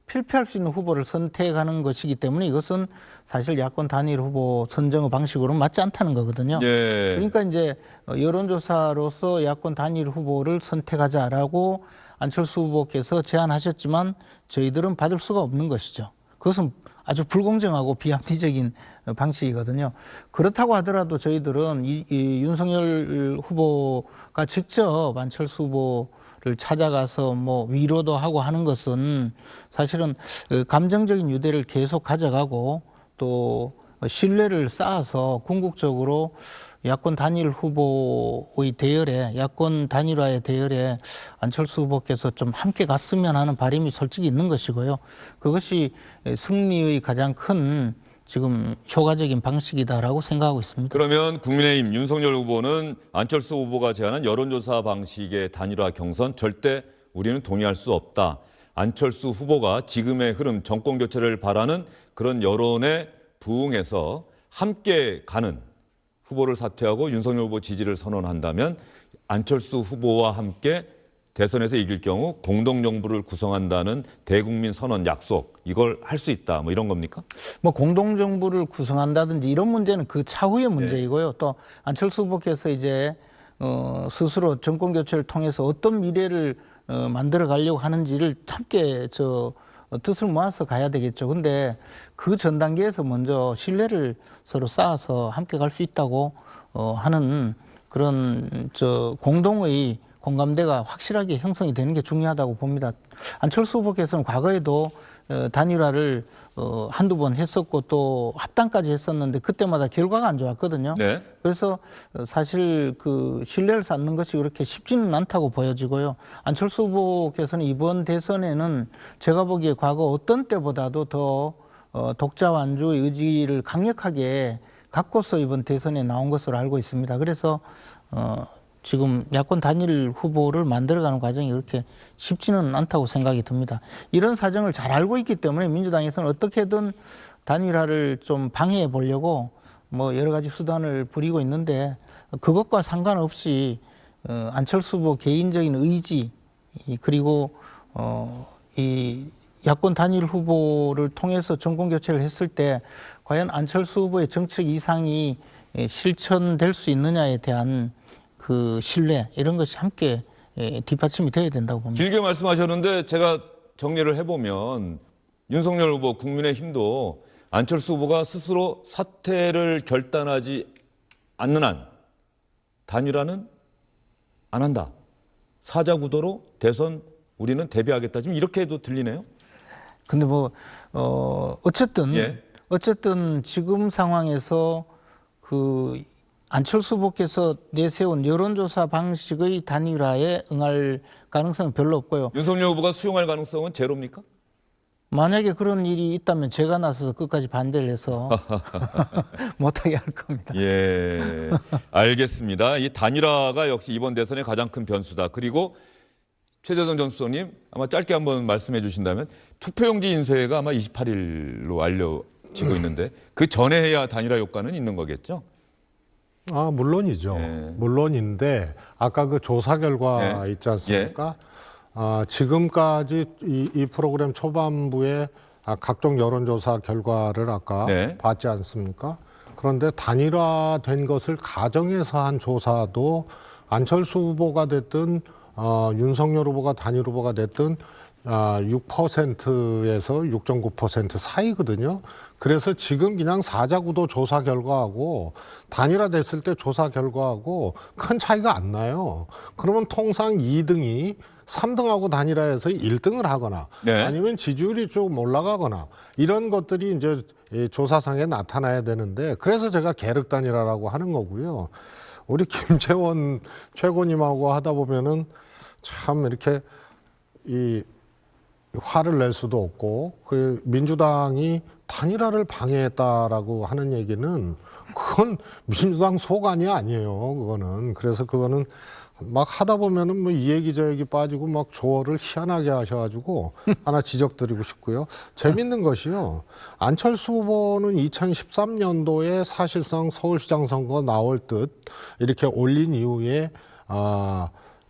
필패할 수 있는 후보를 선택하는 것이기 때문에 이것은 사실 야권 단일 후보 선정의 방식으로는 맞지 않다는 거거든요. 예. 그러니까 이제 여론조사로서 야권 단일 후보를 선택하자라고 안철수 후보께서 제안하셨지만 저희들은 받을 수가 없는 것이죠. 그것은 아주 불공정하고 비합리적인 방식이거든요. 그렇다고 하더라도 저희들은 이 윤석열 후보가 직접 안철수 후보를 찾아가서 위로도 하고 하는 것은 사실은 감정적인 유대를 계속 가져가고 또 신뢰를 쌓아서 궁극적으로 야권 단일 후보의 대열에 야권 단일화의 대열에 안철수 후보께서 좀 함께 갔으면 하는 바람이 솔직히 있는 것이고요. 그것이 승리의 가장 큰 지금 효과적인 방식이다라고 생각하고 있습니다. 그러면 국민의힘 윤석열 후보는 안철수 후보가 제안한 여론조사 방식의 단일화 경선 절대 우리는 동의할 수 없다. 안철수 후보가 지금의 흐름 정권 교체를 바라는 그런 여론에 부응해서 함께 가는 후보를 사퇴하고 윤석열 후보 지지를 선언한다면 안철수 후보와 함께 대선에서 이길 경우 공동정부를 구성한다는 대국민 선언 약속 이걸 할 수 있다 뭐 이런 겁니까? 뭐 공동정부를 구성한다든지 이런 문제는 그 차후의 문제이고요. 또 안철수 후보께서 이제 스스로 정권 교체를 통해서 어떤 미래를 만들어 가려고 하는지를 함께 뜻을 모아서 가야 되겠죠. 근데 그 전 단계에서 먼저 신뢰를 서로 쌓아서 함께 갈 수 있다고 하는 그런 공동의 공감대가 확실하게 형성이 되는 게 중요하다고 봅니다. 안철수 후보께서는 과거에도 단일화를 한두 번 했었고 또 합당까지 했었는데 그때마다 결과가 안 좋았거든요. 네. 그래서 사실 그 신뢰를 쌓는 것이 그렇게 쉽지는 않다고 보여지고요. 안철수 후보께서는 이번 대선에는 제가 보기에 과거 어떤 때보다도 더 독자 완주의 의지를 강력하게 갖고서 이번 대선에 나온 것으로 알고 있습니다. 그래서 지금 야권 단일 후보를 만들어가는 과정이 그렇게 쉽지는 않다고 생각이 듭니다. 이런 사정을 잘 알고 있기 때문에 민주당에서는 어떻게든 단일화를 좀 방해해 보려고 뭐 여러 가지 수단을 부리고 있는데 그것과 상관없이 안철수 후보 개인적인 의지 그리고 이 야권 단일 후보를 통해서 정권 교체를 했을 때 과연 안철수 후보의 정책 이상이 실천될 수 있느냐에 대한 그 신뢰 이런 것이 함께 뒷받침이 돼야 된다고 봅니다. 길게 말씀하셨는데 제가 정리를 해보면 윤석열 후보 국민의힘도 안철수 후보가 스스로 사퇴를 결단하지 않는 한 단일화는 안 한다. 사자구도로 대선 우리는 대비하겠다. 지금 이렇게도 들리네요. 근데 뭐 어쨌든 예. 어쨌든 지금 상황에서 그 안철수 후보께서 내세운 여론조사 방식의 단일화에 응할 가능성은 별로 없고요. 윤석열 후보가 수용할 가능성은 제로입니까? 만약에 그런 일이 있다면 제가 나서서 끝까지 반대를 해서 못하게 할 겁니다. 예, 알겠습니다. 이 단일화가 역시 이번 대선의 가장 큰 변수다. 그리고 최재성 전 수석님 아마 짧게 한번 말씀해 주신다면 투표용지 인쇄가 아마 28일로 알려지고 있는데 그 전에 해야 단일화 효과는 있는 거겠죠? 아, 물론이죠. 네. 물론인데 아까 그 조사 결과 네. 있지 않습니까? 지금까지 이 프로그램 초반부에 각종 여론조사 결과를 아까 네. 봤지 않습니까? 그런데 단일화된 것을 가정해서 한 조사도 안철수 후보가 됐든 윤석열 후보가 단일 후보가 됐든 6%에서 6.9% 사이거든요. 그래서 지금 그냥 사자구도 조사 결과하고 단일화 됐을 때 조사 결과하고 큰 차이가 안 나요. 그러면 통상 2등이 3등하고 단일화해서 1등을 하거나 네. 아니면 지지율이 좀 올라가거나 이런 것들이 이제 이 조사상에 나타나야 되는데 그래서 제가 계륵 단일화라고 하는 거고요. 우리 김재원 최고님하고 하다 보면은 참 이렇게 이 화를 낼 수도 없고 그 민주당이 단일화를 방해했다라고 하는 얘기는 그건 민주당 속안이 아니에요. 그거는 그래서 그거는 막 하다 보면은 뭐 이 얘기 저 얘기 빠지고 막 조어를 희한하게 하셔가지고 하나 지적드리고 싶고요. 재밌는 것이요. 안철수 후보는 2013년도에 사실상 서울시장 선거 나올 듯 이렇게 올린 이후에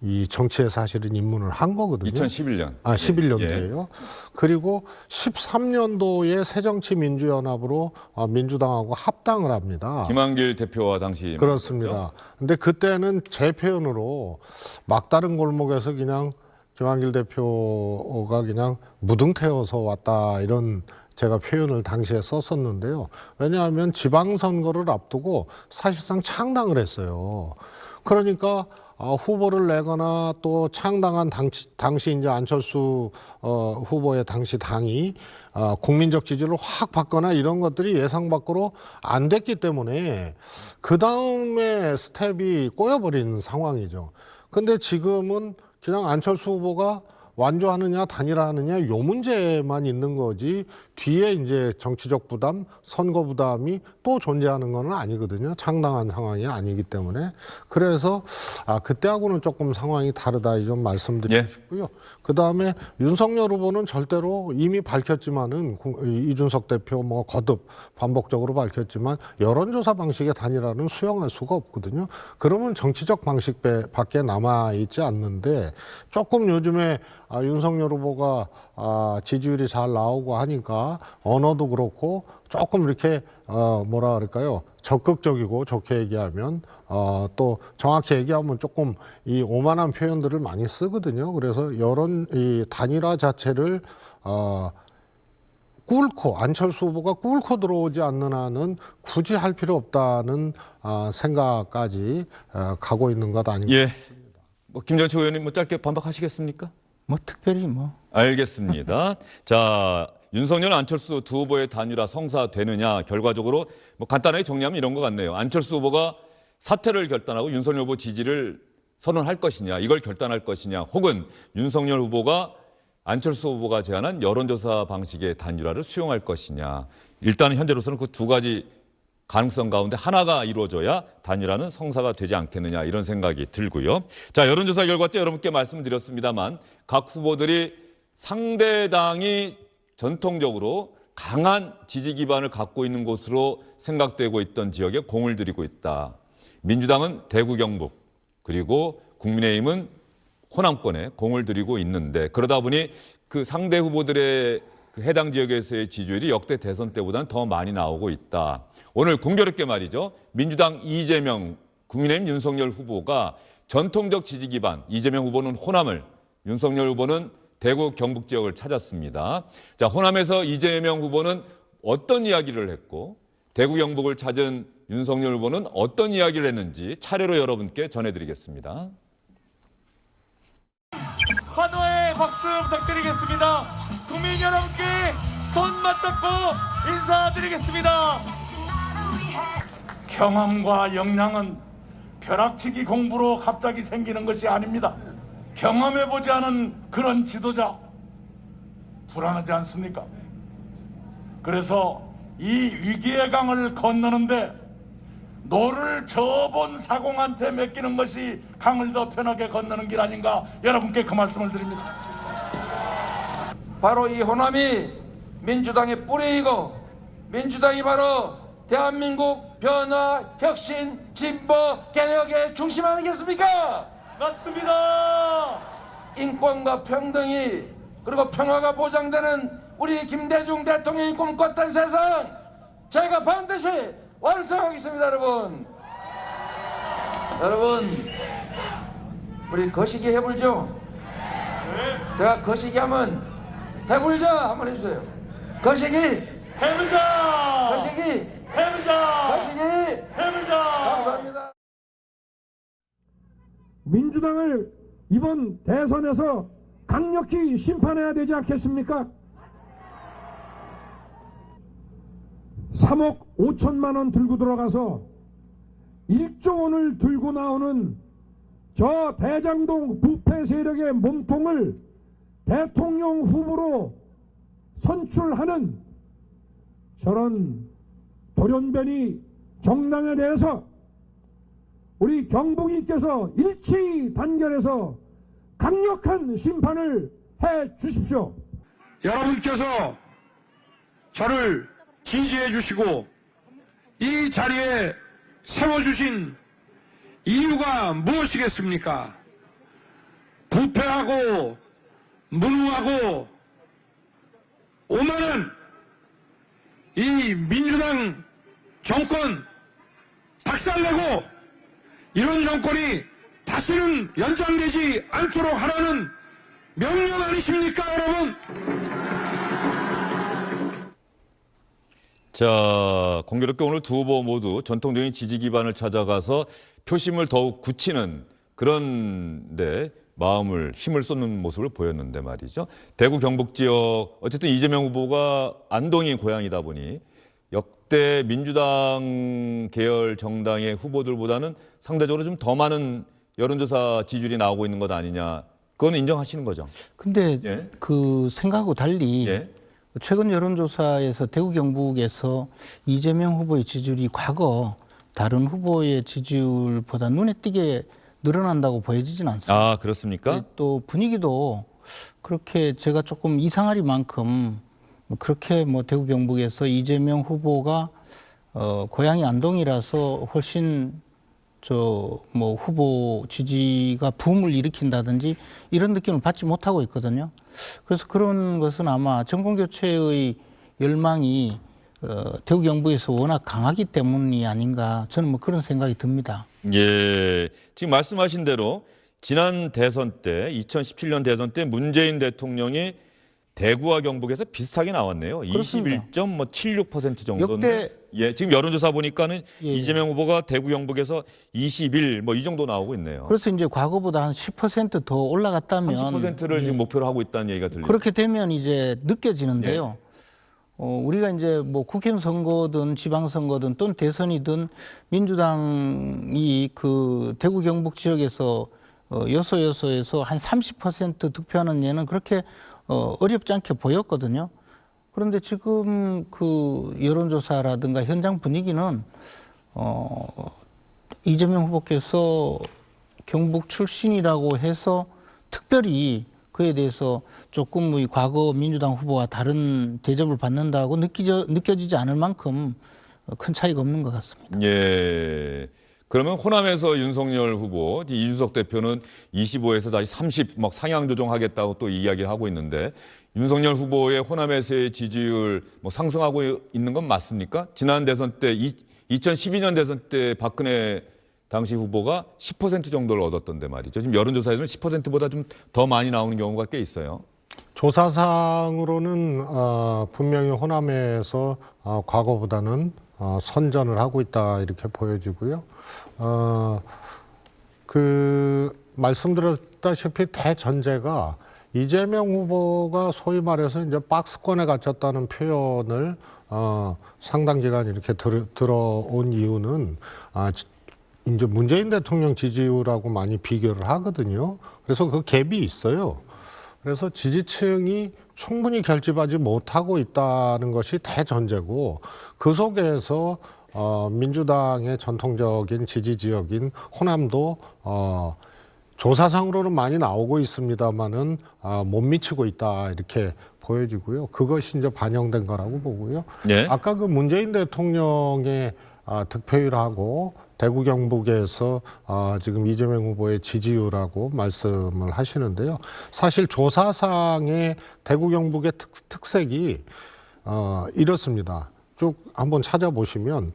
이 정치에 사실은 입문을 한 거거든요. 2011년. 11년도에요. 예. 그리고 13년도에 새정치민주연합으로 민주당하고 합당을 합니다. 김한길 대표와 당시 그렇습니다. 근데 그때는 제 표현으로 막다른 골목에서 그냥 김한길 대표가 그냥 무등태워서 왔다 이런 제가 표현을 당시에 썼었는데요. 왜냐하면 지방선거를 앞두고 사실상 창당을 했어요. 그러니까 후보를 내거나 또 창당한 당시 이제 안철수 후보의 당시 당이 국민적 지지를 확 받거나 이런 것들이 예상 밖으로 안 됐기 때문에 그 다음에 스텝이 꼬여버린 상황이죠. 근데 지금은 그냥 안철수 후보가 완주하느냐 단일화하느냐 요 문제만 있는 거지 뒤에 이제 정치적 부담, 선거 부담이 또 존재하는 건 아니거든요. 창당한 상황이 아니기 때문에. 그래서 그때하고는 조금 상황이 다르다 이 점 말씀드리고 예. 싶고요. 그다음에 윤석열 후보는 절대로 이미 밝혔지만은 이준석 대표 뭐 거듭 반복적으로 밝혔지만 여론조사 방식의 단일화는 수용할 수가 없거든요. 그러면 정치적 방식밖에 남아 있지 않는데 조금 요즘에 윤석열 후보가 지지율이 잘 나오고 하니까 언어도 그렇고 조금 이렇게 뭐라 그럴까요? 적극적이고 좋게 얘기하면 또 정확히 얘기하면 조금 이 오만한 표현들을 많이 쓰거든요. 그래서 이 단일화 자체를 꿇고 안철수 후보가 꿇고 들어오지 않는 한은 굳이 할 필요 없다는 생각까지 가고 있는 것 아닌가. 예. 뭐 김정치 의원님 뭐 짧게 반박하시겠습니까? 뭐 특별히 뭐 알겠습니다. 자, 윤석열, 안철수 두 후보의 단일화 성사되느냐 결과적으로 뭐 간단하게 정리하면 이런 것 같네요. 안철수 후보가 사퇴를 결단하고 윤석열 후보 지지를 선언할 것이냐, 이걸 결단할 것이냐, 혹은 윤석열 후보가 안철수 후보가 제안한 여론조사 방식의 단일화를 수용할 것이냐. 일단 현재로서는 그 두 가지 가능성 가운데 하나가 이루어져야 단일화는 성사가 되지 않겠느냐 이런 생각이 들고요. 자, 여론조사 결과 때 여러분께 말씀드렸습니다만 각 후보들이 상대당이 전통적으로 강한 지지 기반을 갖고 있는 곳으로 생각되고 있던 지역에 공을 들이고 있다. 민주당은 대구 경북 그리고 국민의힘은 호남권에 공을 들이고 있는데 그러다 보니 그 상대 후보들의 그 해당 지역에서의 지지율이 역대 대선 때보다는 더 많이 나오고 있다. 오늘 공교롭게 말이죠. 민주당 이재명, 국민의힘 윤석열 후보가 전통적 지지 기반, 이재명 후보는 호남을, 윤석열 후보는 대구 경북 지역을 찾았습니다. 자, 호남에서 이재명 후보는 어떤 이야기를 했고 대구 경북을 찾은 윤석열 후보는 어떤 이야기를 했는지 차례로 여러분께 전해드리겠습니다. 환호의 박수 부탁드리겠습니다. 국민 여러분께 손 맞잡고 인사드리겠습니다. 경험과 역량은 벼락치기 공부로 갑자기 생기는 것이 아닙니다. 경험해보지 않은 그런 지도자 불안하지 않습니까? 그래서 이 위기의 강을 건너는데 노를 저어본 사공한테 맡기는 것이 강을 더 편하게 건너는 길 아닌가, 여러분께 그 말씀을 드립니다. 바로 이 호남이 민주당의 뿌리이고 민주당이 바로 대한민국 변화, 혁신, 진보, 개혁의 중심 아니겠습니까? 맞습니다. 인권과 평등이 그리고 평화가 보장되는 우리 김대중 대통령이 꿈꿨던 세상, 제가 반드시 완성하겠습니다. 여러분 우리 거시기 해불죠? 제가 거시기 하면 해불자 한번 해주세요. 거시기 해보자. 거시기 해보자. 거시기 해보자. 감사합니다. 민주당을 이번 대선에서 강력히 심판해야 되지 않겠습니까? 3억 5천만 원 들고 들어가서 1조 원을 들고 나오는 저 대장동 부패 세력의 몸통을 대통령 후보로 선출하는 저런 돌연변이 정당에 대해서 우리 경북이께서 일치 단결해서 강력한 심판을 해 주십시오. 여러분께서 저를 지지해 주시고 이 자리에 세워주신 이유가 무엇이겠습니까? 부패하고 무능하고 오만한 이 민주당 정권 박살내고 이런 정권이 다시는 연장되지 않도록 하라는 명령 아니십니까, 여러분? 자, 공교롭게 오늘 두 후보 모두 전통적인 지지 기반을 찾아가서 표심을 더욱 굳히는 그런 데 힘을 쏟는 모습을 보였는데 말이죠. 대구 경북 지역 어쨌든 이재명 후보가 안동이 고향이다 보니 역대 민주당 계열 정당의 후보들보다는 상대적으로 좀 더 많은 여론조사 지지율이 나오고 있는 것 아니냐. 그거는 인정하시는 거죠? 근데 예. 그 생각하고 달리 예. 최근 여론조사에서 대구 경북에서 이재명 후보의 지지율이 과거 다른 후보의 지지율보다 눈에 띄게 늘어난다고 보여지진 않습니다. 아, 그렇습니까? 또 분위기도 그렇게 제가 조금 이상하리만큼 그렇게 뭐 대구 경북에서 이재명 후보가 고향이 안동이라서 훨씬 뭐 후보 지지가 붐을 일으킨다든지 이런 느낌을 받지 못하고 있거든요. 그래서 그런 것은 아마 정권 교체의 열망이 대구 경북에서 워낙 강하기 때문이 아닌가 저는 뭐 그런 생각이 듭니다. 예. 지금 말씀하신 대로 지난 대선 때 2017년 대선 때 문재인 대통령이 대구와 경북에서 비슷하게 나왔네요. 그렇습니다. 21.76% 정도인데. 역대 예, 지금 여론조사 보니까는 예. 이재명 후보가 대구 경북에서 21 뭐 이 정도 나오고 있네요. 그래서 이제 과거보다 한 10% 더 올라갔다면 30%를 지금 목표로 하고 있다는 얘기가 들려요. 그렇게 되면 이제 느껴지는데요. 우리가 이제 뭐 국회의원 선거든 지방선거든 또는 대선이든 민주당이 그 대구 경북 지역에서 여소에서 한 30% 득표하는 예는 그렇게 어렵지 않게 보였거든요. 그런데 지금 그 여론조사라든가 현장 분위기는 이재명 후보께서 경북 출신이라고 해서 특별히 그에 대해서 조금 과거 민주당 후보와 다른 대접을 받는다고 느껴지지 않을 만큼 큰 차이가 없는 것 같습니다. 예. 그러면 호남에서 윤석열 후보, 이준석 대표는 25에서 다시 30 막 상향 조정하겠다고 또 이야기를 하고 있는데 윤석열 후보의 호남에서의 지지율 뭐 상승하고 있는 건 맞습니까? 지난 대선 때 2012년 대선 때 박근혜 당시 후보가 10% 정도를 얻었던데 말이죠. 지금 여론조사에서는 10%보다 좀 더 많이 나오는 경우가 꽤 있어요. 조사상으로는 분명히 호남에서 과거보다는 선전을 하고 있다 이렇게 보여지고요. 그 말씀드렸다시피 대전제가 이재명 후보가 소위 말해서 이제 박스권에 갇혔다는 표현을 상당 기간 이렇게 들어온 이유는 이제 문재인 대통령 지지율하고 많이 비교를 하거든요. 그래서 그 갭이 있어요. 그래서 지지층이 충분히 결집하지 못하고 있다는 것이 대전제고 그 속에서 민주당의 전통적인 지지 지역인 호남도 조사상으로는 많이 나오고 있습니다만은 못 미치고 있다 이렇게 보여지고요. 그것이 이제 반영된 거라고 보고요. 네. 아까 그 문재인 대통령의 득표율하고 대구 경북에서 지금 이재명 후보의 지지율하고 말씀을 하시는데요. 사실 조사상의 대구 경북의 특색이 이렇습니다. 쭉 한번 찾아보시면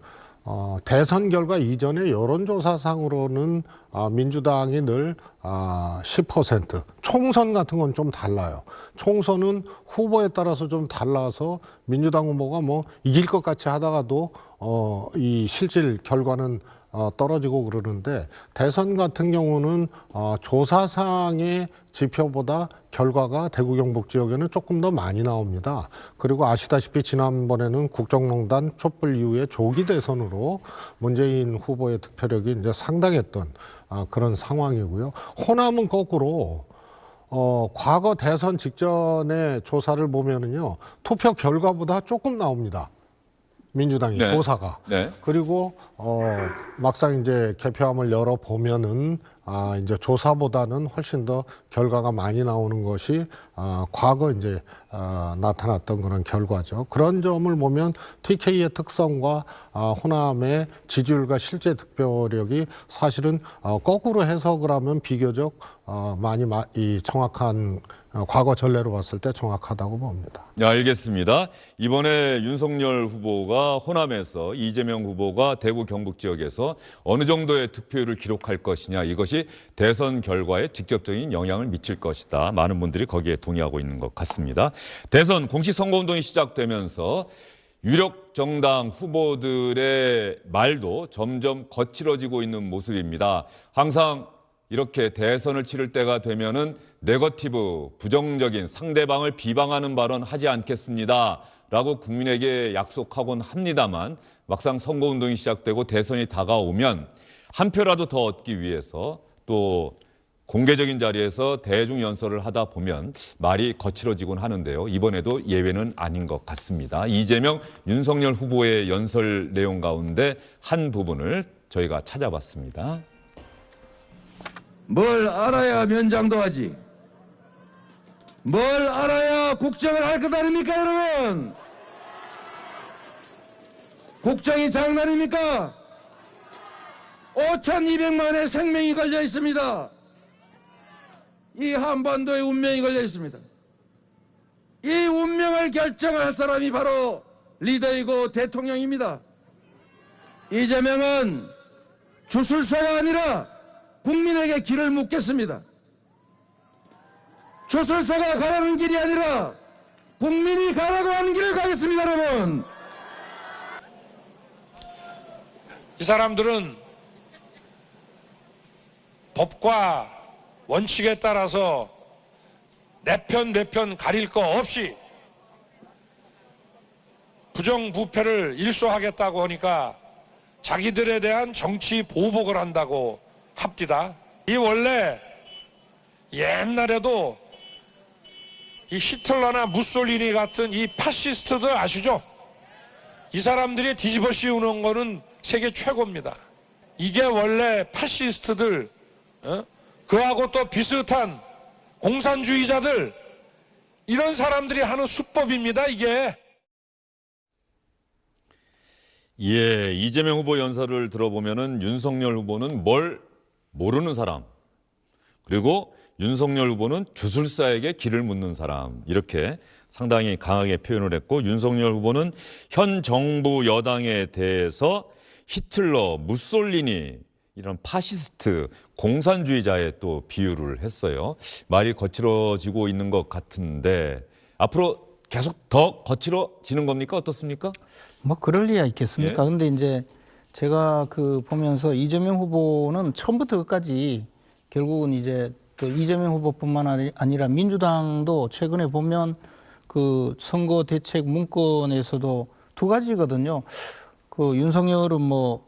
대선 결과 이전에 여론조사상으로는 민주당이 늘 10%, 총선 같은 건 좀 달라요. 총선은 후보에 따라서 좀 달라서 민주당 후보가 뭐 이길 것 같이 하다가도 이 실질 결과는 떨어지고 그러는데 대선 같은 경우는 조사상의 지표보다 결과가 대구 경북 지역에는 조금 더 많이 나옵니다. 그리고 아시다시피 지난번에는 국정농단 촛불 이후에 조기 대선으로 문재인 후보의 득표력이 이제 상당했던 그런 상황이고요. 호남은 거꾸로 과거 대선 직전의 조사를 보면은요 투표 결과보다 조금 나옵니다. 민주당이 네. 조사가. 네. 그리고 막상 이제 개표함을 열어 보면은 이제 조사보다는 훨씬 더 결과가 많이 나오는 것이 과거 이제 나타났던 그런 결과죠. 그런 점을 보면 TK의 특성과 호남의 지지율과 실제 득표력이 사실은 거꾸로 해석을 하면 비교적 많이 이 정확한 과거 전례로 봤을 때 정확하다고 봅니다. 네, 알겠습니다. 이번에 윤석열 후보가 호남에서 이재명 후보가 대구 경북 지역에서 어느 정도의 득표율을 기록할 것이냐 이것이 대선 결과에 직접적인 영향을 미칠 것이다. 많은 분들이 거기에 동의하고 있는 것 같습니다. 대선 공식 선거운동이 시작되면서 유력 정당 후보들의 말도 점점 거칠어지고 있는 모습입니다. 항상 이렇게 대선을 치를 때가 되면은 네거티브, 부정적인 상대방을 비방하는 발언 하지 않겠습니다. 라고 국민에게 약속하곤 합니다만 막상 선거운동이 시작되고 대선이 다가오면 한 표라도 더 얻기 위해서 또 공개적인 자리에서 대중 연설을 하다 보면 말이 거칠어지곤 하는데요. 이번에도 예외는 아닌 것 같습니다. 이재명, 윤석열 후보의 연설 내용 가운데 한 부분을 저희가 찾아봤습니다. 뭘 알아야 면장도 하지? 뭘 알아야 국정을 할 것 아닙니까, 여러분? 국정이 장난입니까? 5,200만의 생명이 걸려 있습니다. 이 한반도의 운명이 걸려 있습니다. 이 운명을 결정할 사람이 바로 리더이고 대통령입니다. 이재명은 주술사가 아니라 국민에게 길을 묻겠습니다. 주술사가 가라는 길이 아니라 국민이 가라고 하는 길을 가겠습니다, 여러분. 이 사람들은 법과 원칙에 따라서 내 편 가릴 거 없이 부정부패를 일소하겠다고 하니까 자기들에 대한 정치 보복을 한다고 합디다. 이 원래 옛날에도 이 히틀러나 무솔리니 같은 이 파시스트들 아시죠? 이 사람들이 뒤집어 씌우는 거는 세계 최고입니다. 이게 원래 파시스트들, 그하고 또 비슷한 공산주의자들, 이런 사람들이 하는 수법입니다, 이게. 예, 이재명 후보 연설을 들어보면은 윤석열 후보는 뭘 모르는 사람, 그리고 윤석열 후보는 주술사에게 길을 묻는 사람, 이렇게 상당히 강하게 표현을 했고, 윤석열 후보는 현 정부 여당에 대해서 히틀러, 무솔리니 이런 파시스트, 공산주의자에 또 비유를 했어요. 말이 거칠어지고 있는 것 같은데 앞으로 계속 더 거칠어지는 겁니까? 어떻습니까? 뭐 그럴 리야 있겠습니까? 예. 근데 이제 제가 보면서 이재명 후보는 처음부터 끝까지 결국은 이제 또 이재명 후보뿐만 아니라 민주당도 최근에 보면 그 선거 대책 문건에서도 두 가지거든요. 그 윤석열은 뭐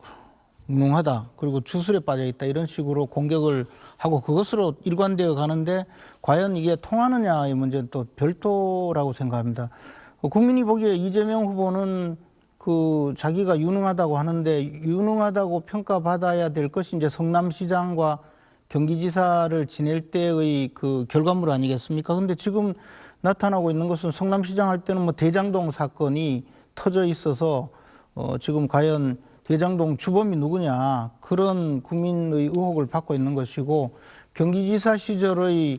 무능하다, 그리고 주술에 빠져 있다, 이런 식으로 공격을 하고 그것으로 일관되어 가는데 과연 이게 통하느냐의 문제는 또 별도라고 생각합니다. 국민이 보기에 이재명 후보는 그 자기가 유능하다고 하는데 유능하다고 평가받아야 될 것이 이제 성남시장과 경기지사를 지낼 때의 그 결과물 아니겠습니까? 근데 지금 나타나고 있는 것은 성남시장 할 때는 뭐 대장동 사건이 터져 있어서 지금 과연 대장동 주범이 누구냐, 그런 국민의 의혹을 받고 있는 것이고, 경기지사 시절의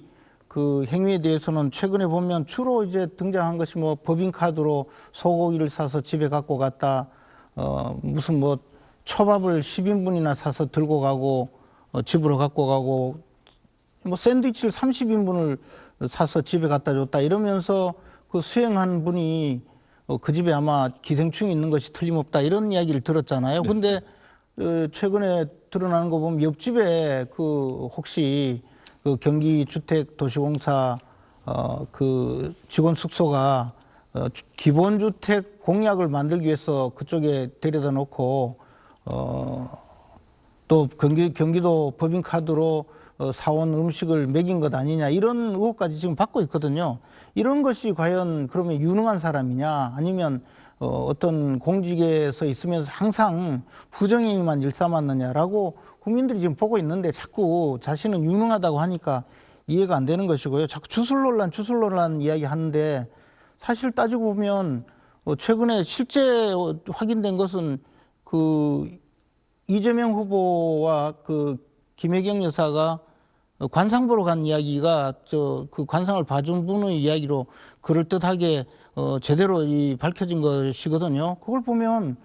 그 행위에 대해서는 최근에 보면 주로 이제 등장한 것이 뭐 법인카드로 소고기를 사서 집에 갖고 갔다, 무슨 뭐 초밥을 10인분이나 사서 들고 가고 집으로 갖고 가고, 뭐 샌드위치를 30인분을 사서 집에 갖다 줬다, 이러면서 그 수행한 분이 그 집에 아마 기생충이 있는 것이 틀림없다, 이런 이야기를 들었잖아요. 근데 최근에 드러나는 거 보면 옆집에 그 혹시 그 경기주택도시공사 그 직원 숙소가 기본주택 공약을 만들기 위해서 그쪽에 데려다 놓고 또 경기도 법인카드로 사온 음식을 먹인 것 아니냐, 이런 의혹까지 지금 받고 있거든요. 이런 것이 과연 그러면 유능한 사람이냐, 아니면 어떤 공직에서 있으면서 항상 부정행위만 일삼았느냐라고 국민들이 지금 보고 있는데, 자꾸 자신은 유능하다고 하니까 이해가 안 되는 것이고요. 자꾸 주술 논란 이야기 하는데, 사실 따지고 보면 최근에 실제 확인된 것은 그 이재명 후보와 그 김혜경 여사가 관상 보러 간 이야기가 그 관상을 봐준 분의 이야기로 그럴듯하게 제대로 밝혀진 것이거든요. 그걸 보면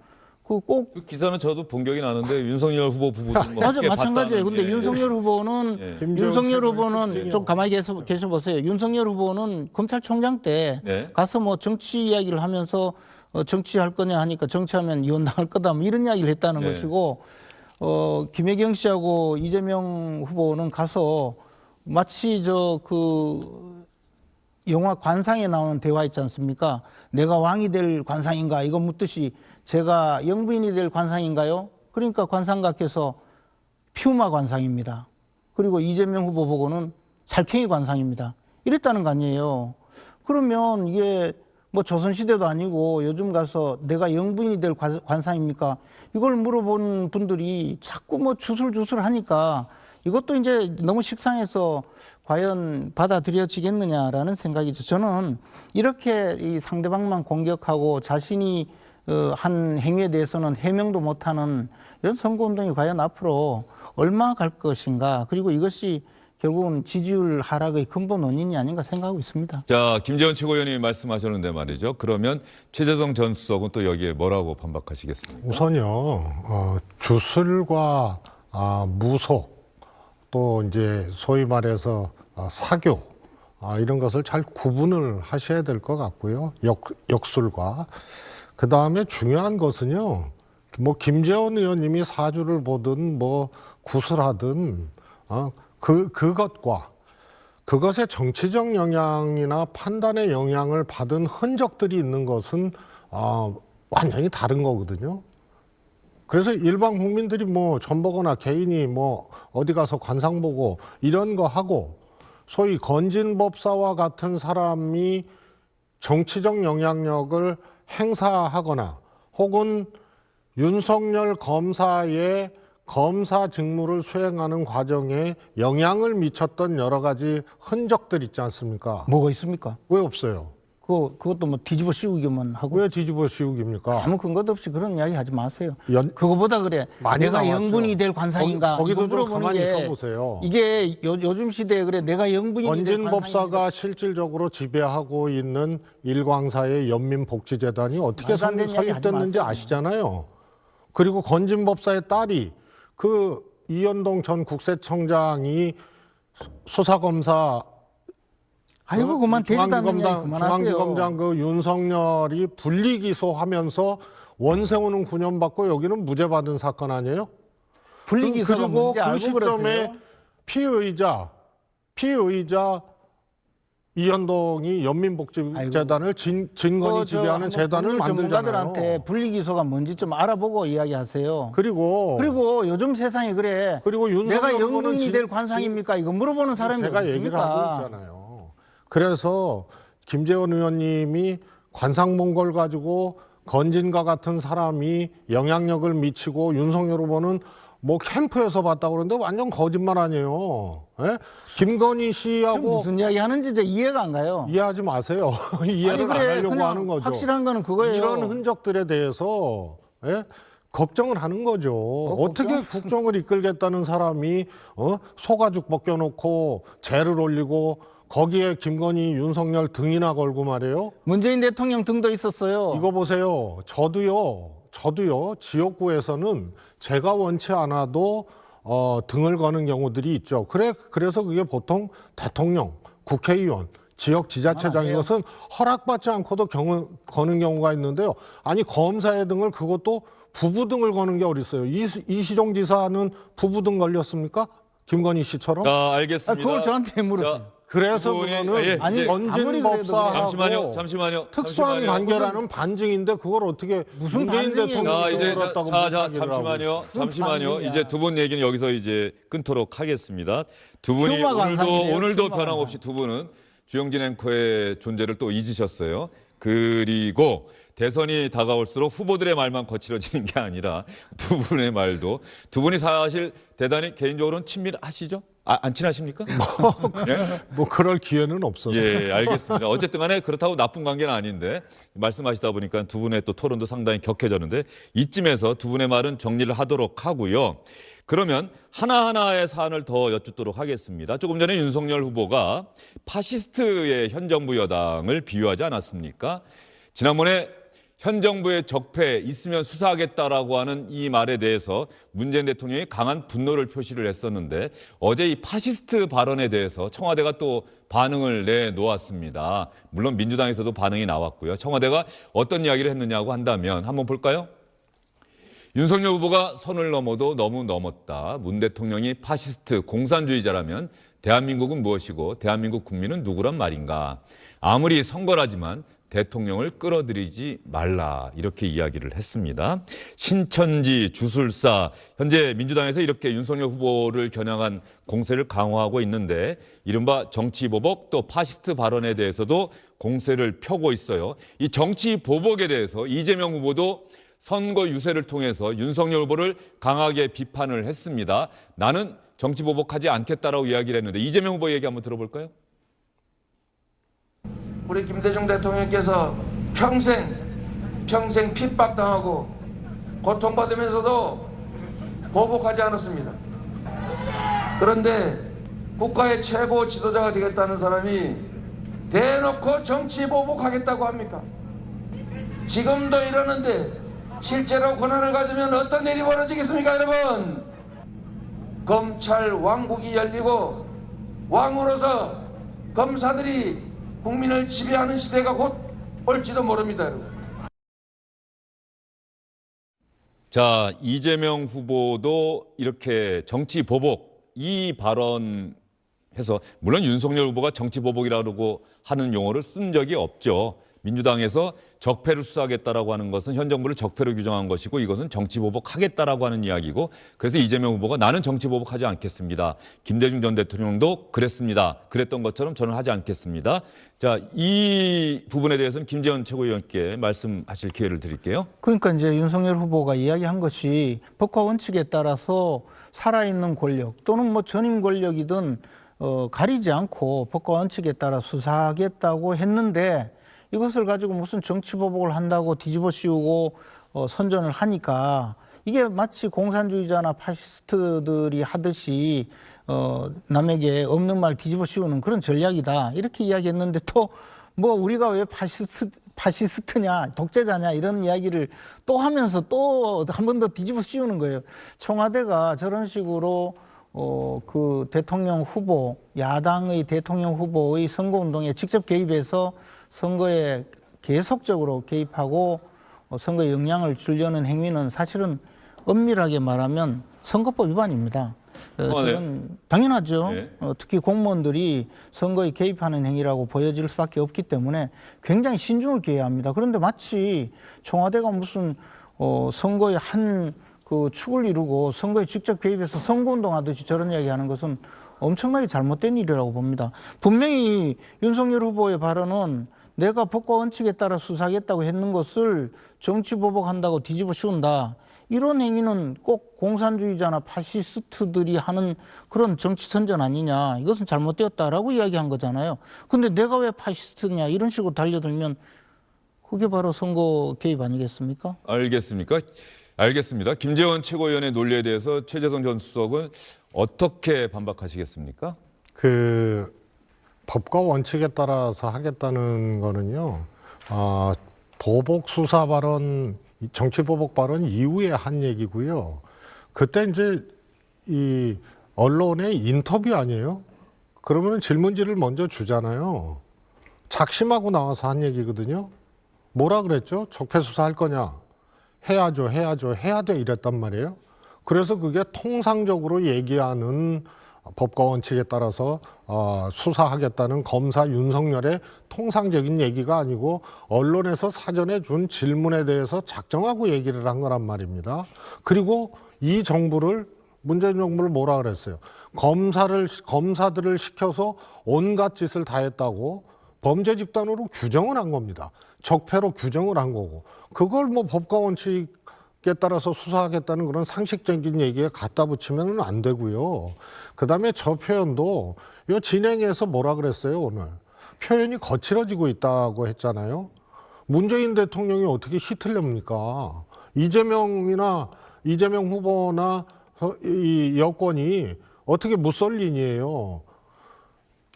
그 기사는 저도 본격이 나는데 윤석열 후보 부부도 뭐 맞아, 마찬가지예요. 근데 윤석열 후보는 윤석열 후보는 좀 가만히 계셔보세요. 윤석열 후보는 검찰총장 때 가서 뭐 정치 이야기를 하면서 정치할 거냐 하니까 정치하면 이혼당할 거다, 뭐 이런 이야기를 했다는 것이고, 김혜경 씨하고 이재명 후보는 가서 마치 그 영화 관상에 나오는 대화 있지 않습니까? 내가 왕이 될 관상인가, 이거 묻듯이 제가 영부인이 될 관상인가요? 그러니까 관상가께서 피우마 관상입니다. 그리고 이재명 후보 보고는 살쾡이 관상입니다. 이랬다는 거 아니에요. 그러면 이게 뭐 조선시대도 아니고 요즘 가서 내가 영부인이 될 관상입니까? 이걸 물어본 분들이 자꾸 뭐 주술주술 하니까 이것도 이제 너무 식상해서 과연 받아들여지겠느냐라는 생각이죠. 저는 이렇게 이 상대방만 공격하고 자신이 한 행위에 대해서는 해명도 못하는 이런 선거운동이 과연 앞으로 얼마 갈 것인가. 그리고 이것이 결국은 지지율 하락의 근본 원인이 아닌가 생각하고 있습니다. 자, 김재원 최고위원이 말씀하셨는데 말이죠. 그러면 최재성 전 수석은 또 여기에 뭐라고 반박하시겠습니까? 우선요, 주술과 무속 또 이제 소위 말해서 사교 이런 것을 잘 구분을 하셔야 될 것 같고요. 역술과 그 다음에 중요한 것은요. 뭐 김재원 의원님이 사주를 보든 뭐 구술하든 그것과 그것의 정치적 영향이나 판단의 영향을 받은 흔적들이 있는 것은 완전히 다른 거거든요. 그래서 일반 국민들이 뭐 전보거나 개인이 뭐 어디 가서 관상 보고 이런 거 하고 소위 건진법사와 같은 사람이 정치적 영향력을 행사하거나 혹은 윤석열 검사의 검사 직무를 수행하는 과정에 영향을 미쳤던 여러 가지 흔적들 있지 않습니까? 뭐가 있습니까? 왜 없어요? 그것도 뭐 뒤집어 씌우기만 하고. 왜 뒤집어 씌우기입니까? 아무 근거도 없이 그런 이야기 하지 마세요. 그거보다 그래. 많이 내가 나왔죠. 영분이 될 관상인가? 거기도 이거 좀 물어보는 가만히 게 있어보세요. 이게 요즘 시대에 그래 내가 영분이 될 건진법사가 실질적으로 지배하고 있는 일광사의 연민복지재단이 어떻게 말도 안 되는 이야기 하지 설립됐는지 마세요. 아시잖아요. 그리고 건진법사의 딸이 그 이현동 전 국세청장이 수사검사 아이고 그만 대지도 않는 이야기 그만하세요. 중앙지검장 그 윤석열이 분리기소하면서 원세훈은 9년 받고 여기는 무죄 받은 사건 아니에요? 분리기소가 그리고 뭔지 그 알고 시점에 그러세요? 피의자 이현동이 연민복지재단을 진건이 지배하는 재단을 만들잖아요. 전문가들한테 분리기소가 뭔지 좀 알아보고 이야기하세요. 그리고 요즘 세상에 그래. 그리고 내가 윤석열 영부인이 될 관상입니까? 이거 물어보는 사람이 제가 어디 얘기를 있습니까? 하고 있잖아요. 그래서 김재원 의원님이 관상 본 걸 가지고 건진과 같은 사람이 영향력을 미치고 윤석열 후보는 뭐 캠프에서 봤다고 그러는데 완전 거짓말 아니에요. 예? 김건희 씨하고 무슨 이야기 하는지 이제 이해가 안 가요. 이해하지 마세요. 이해를 안 하려고 그냥 하는 거죠. 확실한 거는 그거예요. 이런 흔적들에 대해서 걱정을 하는 거죠. 어떻게 국정을 이끌겠다는 사람이 소가죽 벗겨놓고 죄를 올리고 거기에 김건희, 윤석열 등이나 걸고 말이에요. 문재인 대통령 등도 있었어요. 이거 보세요. 저도요. 지역구에서는 제가 원치 않아도 등을 거는 경우들이 있죠. 그래서 그게 보통 대통령, 국회의원, 지역 지자체장인 것은 허락받지 않고도 거는 경우가 있는데요. 아니 검사의 등을 그것도 부부 등을 거는 게 어디 있어요? 이시종 지사는 부부 등 걸렸습니까? 김건희 씨처럼? 자, 알겠습니다. 그걸 저한테 물으세요. 그래서 두 분이- 그거는 아니, 건진법사하고 잠시만요. 특수한 관계라는 반증인데 그걸 어떻게 무슨 문재인 반증이에요? 대통령이 이제 그렇다고 잠시만요. 반증이야. 이제 두 분 얘기는 여기서 이제 끊도록 하겠습니다. 두 분이 흉마 관상이네요, 오늘도 흉마 변함없이 두 분은 주영진 앵커의 존재를 또 잊으셨어요. 그리고 대선이 다가올수록 후보들의 말만 거칠어지는 게 아니라 두 분의 말도 두 분이 사실 대단히 개인적으로는 친밀하시죠? 안 친하십니까? 뭐 그럴 기회는 없어서. 예, 알겠습니다. 어쨌든 간에 그렇다고 나쁜 관계는 아닌데 말씀하시다 보니까 두 분의 또 토론도 상당히 격해졌는데 이쯤에서 두 분의 말은 정리를 하도록 하고요. 그러면 하나하나의 사안을 더 여쭙도록 하겠습니다. 조금 전에 윤석열 후보가 파시스트의 현 정부 여당을 비유하지 않았습니까? 지난번에 현 정부의 적폐 있으면 수사하겠다라고 하는 이 말에 대해서 문재인 대통령이 강한 분노를 표시를 했었는데 어제 이 파시스트 발언에 대해서 청와대가 또 반응을 내놓았습니다. 물론 민주당에서도 반응이 나왔고요. 청와대가 어떤 이야기를 했느냐고 한다면 한번 볼까요? 윤석열 후보가 선을 넘어도 너무 넘었다. 문 대통령이 파시스트 공산주의자라면 대한민국은 무엇이고 대한민국 국민은 누구란 말인가. 아무리 선거라지만 대통령을 끌어들이지 말라 이렇게 이야기를 했습니다. 신천지, 주술사, 현재 민주당에서 이렇게 윤석열 후보를 겨냥한 공세를 강화하고 있는데 이른바 정치보복 또 파시스트 발언에 대해서도 공세를 펴고 있어요. 이 정치보복에 대해서 이재명 후보도 선거 유세를 통해서 윤석열 후보를 강하게 비판을 했습니다. 나는 정치보복하지 않겠다라고 이야기를 했는데 이재명 후보 얘기 한번 들어볼까요? 우리 김대중 대통령께서 평생 핍박당하고 고통받으면서도 보복하지 않았습니다. 그런데 국가의 최고 지도자가 되겠다는 사람이 대놓고 정치 보복하겠다고 합니까? 지금도 이러는데 실제로 권한을 가지면 어떤 일이 벌어지겠습니까, 여러분? 검찰 왕국이 열리고 왕으로서 검사들이 국민을 지배하는 시대가 곧 올지도 모릅니다, 여러분. 자, 이재명 후보도 이렇게 정치 보복 이 발언해서 물론 윤석열 후보가 정치 보복이라고 하는 용어를 쓴 적이 없죠. 민주당에서 적폐를 수사하겠다라고 하는 것은 현 정부를 적폐로 규정한 것이고 이것은 정치보복하겠다라고 하는 이야기고 그래서 이재명 후보가 나는 정치보복하지 않겠습니다. 김대중 전 대통령도 그랬습니다. 그랬던 것처럼 저는 하지 않겠습니다. 자, 이 부분에 대해서는 김재원 최고위원께 말씀하실 기회를 드릴게요. 그러니까 이제 윤석열 후보가 이야기한 것이 법과 원칙에 따라서 살아있는 권력 또는 뭐 전임 권력이든 가리지 않고 법과 원칙에 따라 수사하겠다고 했는데 이것을 가지고 무슨 정치보복을 한다고 뒤집어 씌우고 선전을 하니까 이게 마치 공산주의자나 파시스트들이 하듯이 남에게 없는 말 뒤집어 씌우는 그런 전략이다 이렇게 이야기했는데 또 뭐 우리가 왜 파시스트냐 독재자냐 이런 이야기를 또 하면서 또 한 번 더 뒤집어 씌우는 거예요. 청와대가 저런 식으로 그 대통령 후보 야당의 대통령 후보의 선거운동에 직접 개입해서 선거에 계속적으로 개입하고 선거에 영향을 주려는 행위는 사실은 엄밀하게 말하면 선거법 위반입니다. 저는 당연하죠. 네. 특히 공무원들이 선거에 개입하는 행위라고 보여질 수밖에 없기 때문에 굉장히 신중을 기해야 합니다. 그런데 마치 청와대가 무슨 선거의 한 그 축을 이루고 선거에 직접 개입해서 선거운동하듯이 저런 이야기하는 것은 엄청나게 잘못된 일이라고 봅니다. 분명히 윤석열 후보의 발언은 내가 법과 원칙에 따라 수사하겠다고 했는 것을 정치보복한다고 뒤집어 씌운다. 이런 행위는 꼭 공산주의자나 파시스트들이 하는 그런 정치 선전 아니냐. 이것은 잘못되었다라고 이야기한 거잖아요. 근데 내가 왜 파시스트냐 이런 식으로 달려들면 그게 바로 선거 개입 아니겠습니까? 알겠습니다. 김재원 최고위원의 논리에 대해서 최재성 전 수석은 어떻게 반박하시겠습니까? 그 법과 원칙에 따라서 하겠다는 거는요. 보복 수사 발언, 정치 보복 발언 이후에 한 얘기고요. 그때 이제 이 언론의 인터뷰 아니에요? 그러면 질문지를 먼저 주잖아요. 작심하고 나와서 한 얘기거든요. 뭐라 그랬죠? 적폐 수사할 거냐? 해야죠, 해야 돼 이랬단 말이에요. 그래서 그게 통상적으로 얘기하는 법과 원칙에 따라서 수사하겠다는 검사 윤석열의 통상적인 얘기가 아니고 언론에서 사전에 준 질문에 대해서 작정하고 얘기를 한 거란 말입니다. 그리고 이 정부를 문재인 정부를 뭐라 그랬어요? 검사들을 시켜서 온갖 짓을 다 했다고 범죄 집단으로 규정을 한 겁니다. 적폐로 규정을 한 거고 그걸 뭐 법과 원칙에 따라서 수사하겠다는 그런 상식적인 얘기에 갖다 붙이면 안 되고요. 그다음에 저 표현도 이 진행에서 뭐라 그랬어요 오늘? 표현이 거칠어지고 있다고 했잖아요. 문재인 대통령이 어떻게 히틀러입니까? 이재명 후보나 이 여권이 어떻게 무솔린이에요?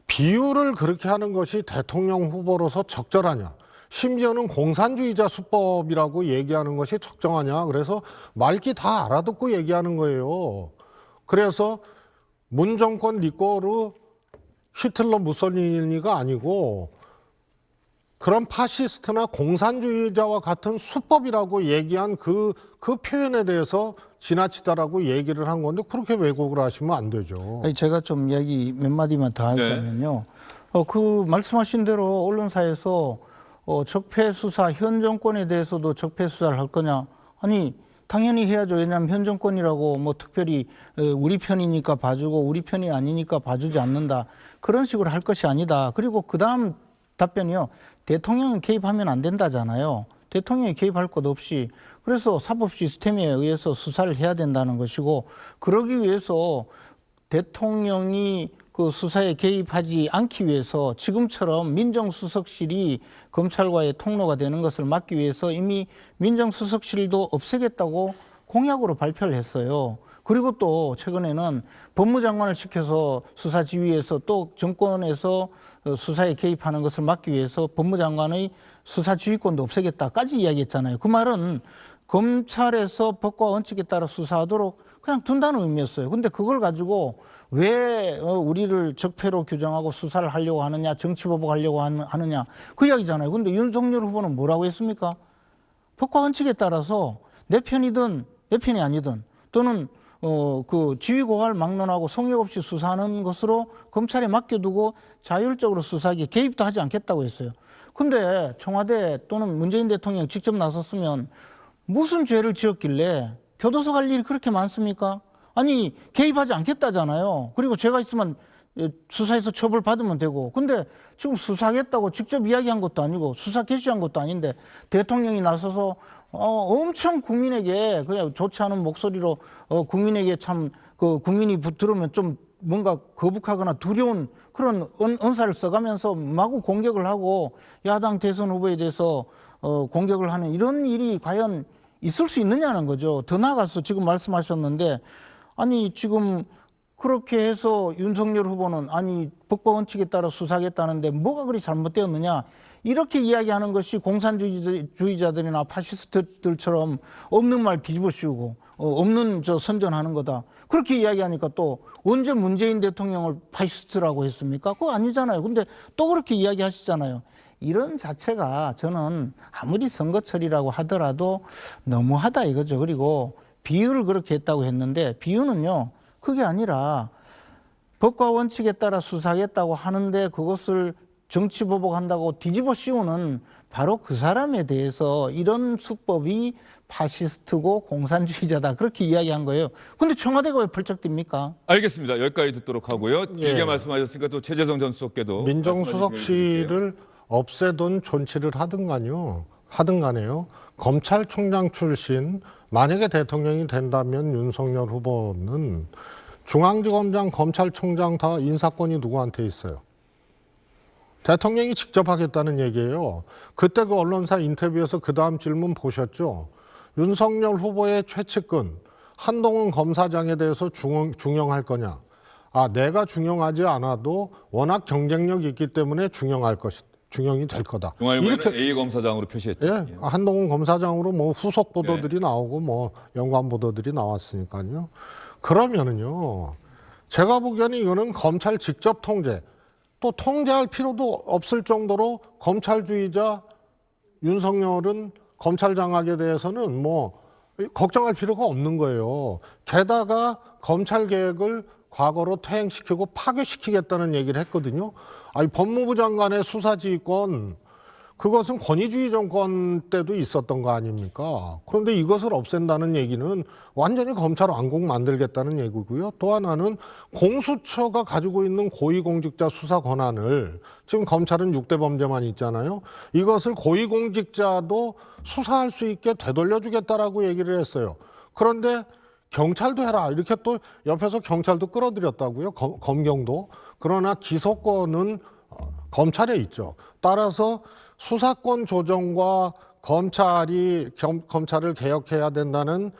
비유를 그렇게 하는 것이 대통령 후보로서 적절하냐? 심지어는 공산주의자 수법이라고 얘기하는 것이 적정하냐? 그래서 말기 다 알아듣고 얘기하는 거예요. 그래서 문 정권 리꼬르 히틀러 무솔리니가 아니고 그런 파시스트나 공산주의자와 같은 수법이라고 얘기한 그 표현에 대해서 지나치다라고 얘기를 한 건데 그렇게 왜곡을 하시면 안 되죠. 아니, 제가 좀 이야기 몇 마디만 더 하자면요. 그 말씀하신 대로 언론사에서 적폐 수사, 현 정권에 대해서도 적폐 수사를 할 거냐? 아니, 당연히 해야죠. 왜냐하면 현 정권이라고 뭐 특별히 우리 편이니까 봐주고 우리 편이 아니니까 봐주지 않는다. 그런 식으로 할 것이 아니다. 그리고 그 다음 답변이요. 대통령은 개입하면 안 된다잖아요. 대통령이 개입할 것 없이. 그래서 사법 시스템에 의해서 수사를 해야 된다는 것이고, 그러기 위해서 대통령이 그 수사에 개입하지 않기 위해서 지금처럼 민정수석실이 검찰과의 통로가 되는 것을 막기 위해서 이미 민정수석실도 없애겠다고 공약으로 발표를 했어요. 그리고 또 최근에는 법무장관을 시켜서 수사 지휘에서 또 정권에서 수사에 개입하는 것을 막기 위해서 법무장관의 수사 지휘권도 없애겠다까지 이야기했잖아요. 그 말은 검찰에서 법과 원칙에 따라 수사하도록 그냥 둔다는 의미였어요. 근데 그걸 가지고 왜 우리를 적폐로 규정하고 수사를 하려고 하느냐, 정치보복하려고 하느냐, 그 이야기잖아요. 근데 윤석열 후보는 뭐라고 했습니까? 법과 원칙에 따라서 내 편이든 내 편이 아니든 또는 그 지휘고할 막론하고 성역 없이 수사하는 것으로 검찰에 맡겨두고 자율적으로 수사하기에 개입도 하지 않겠다고 했어요. 근데 청와대 또는 문재인 대통령이 직접 나섰으면 무슨 죄를 지었길래 교도소 갈 일이 그렇게 많습니까? 아니, 개입하지 않겠다잖아요. 그리고 제가 있으면 수사해서 처벌받으면 되고. 근데 지금 수사하겠다고 직접 이야기한 것도 아니고 수사 개시한 것도 아닌데 대통령이 나서서 엄청 국민에게 그냥 좋지 않은 목소리로 국민에게 참 그 국민이 들으면 좀 뭔가 거북하거나 두려운 그런 언사를 써가면서 마구 공격을 하고 야당 대선 후보에 대해서 공격을 하는 이런 일이 과연 있을 수 있느냐는 거죠. 더 나아가서 지금 말씀하셨는데 아니 지금 그렇게 해서 윤석열 후보는 아니 법과 원칙에 따라 수사하겠다는데 뭐가 그리 잘못되었느냐 이렇게 이야기하는 것이 공산주의자들이나 파시스트들처럼 없는 말 뒤집어 씌우고 없는 선전하는 거다. 그렇게 이야기하니까 또 언제 문재인 대통령을 파시스트라고 했습니까? 그거 아니잖아요. 근데 또 그렇게 이야기하시잖아요. 이런 자체가 저는 아무리 선거철이라고 하더라도 너무하다 이거죠. 그리고 비유를 그렇게 했다고 했는데 비유는요. 그게 아니라 법과 원칙에 따라 수사하겠다고 하는데 그것을 정치보복한다고 뒤집어 씌우는 바로 그 사람에 대해서 이런 수법이 파시스트고 공산주의자다 그렇게 이야기한 거예요. 근데 청와대가 왜 펄쩍 뜁니까? 알겠습니다. 여기까지 듣도록 하고요. 길게 예. 말씀하셨으니까 또 최재성 전 수석께도 민정수석실을 없애든 존치를 하든 간에요. 검찰총장 출신 만약에 대통령이 된다면 윤석열 후보는 중앙지검장, 검찰총장 다 인사권이 누구한테 있어요? 대통령이 직접 하겠다는 얘기예요. 그때 그 언론사 인터뷰에서 그 다음 질문 보셨죠? 윤석열 후보의 최측근 한동훈 검사장에 대해서 중용할 거냐? 내가 중용하지 않아도 워낙 경쟁력이 있기 때문에 중용이 될 거다. 중앙일보에는 A 검사장으로 표시했죠. 예, 한동훈 검사장으로 뭐 후속 보도들이 나오고 뭐 연관 보도들이 나왔으니까요. 그러면은요, 제가 보기에는 이거는 검찰 직접 통제, 또 통제할 필요도 없을 정도로 검찰주의자 윤석열은 검찰 장악에 대해서는 뭐 걱정할 필요가 없는 거예요. 게다가 검찰 개혁을 과거로 퇴행시키고 파괴시키겠다는 얘기를 했거든요. 법무부 장관의 수사지휘권, 그것은 권위주의 정권 때도 있었던 거 아닙니까? 그런데 이것을 없앤다는 얘기는 완전히 검찰 왕국 만들겠다는 얘기고요. 또 하나는 공수처가 가지고 있는 고위공직자 수사 권한을, 지금 검찰은 6대 범죄만 있잖아요. 이것을 고위공직자도 수사할 수 있게 되돌려주겠다라고 얘기를 했어요. 그런데 경찰도 해라 이렇게 또 옆에서 경찰도 끌어들였다고요. 검경도. 그러나 기소권은 검찰에 있죠. 따라서 수사권 조정과 검찰을 개혁해야 된다는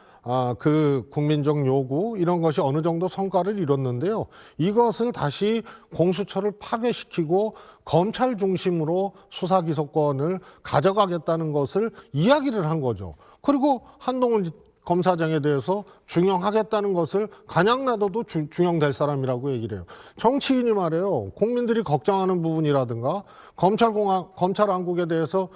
그 국민적 요구 이런 것이 어느 정도 성과를 이뤘는데요. 이것을 다시 공수처를 파괴시키고 검찰 중심으로 수사 기소권을 가져가겠다는 것을 이야기를 한 거죠. 그리고 한동훈 검사장에 대해서 중용하겠다는 것을 그냥 놔둬도 중용될 사람이라고 얘기를 해요. 정치인이 말해요. 국민들이 걱정하는 부분이라든가 검찰 왕국에 대해서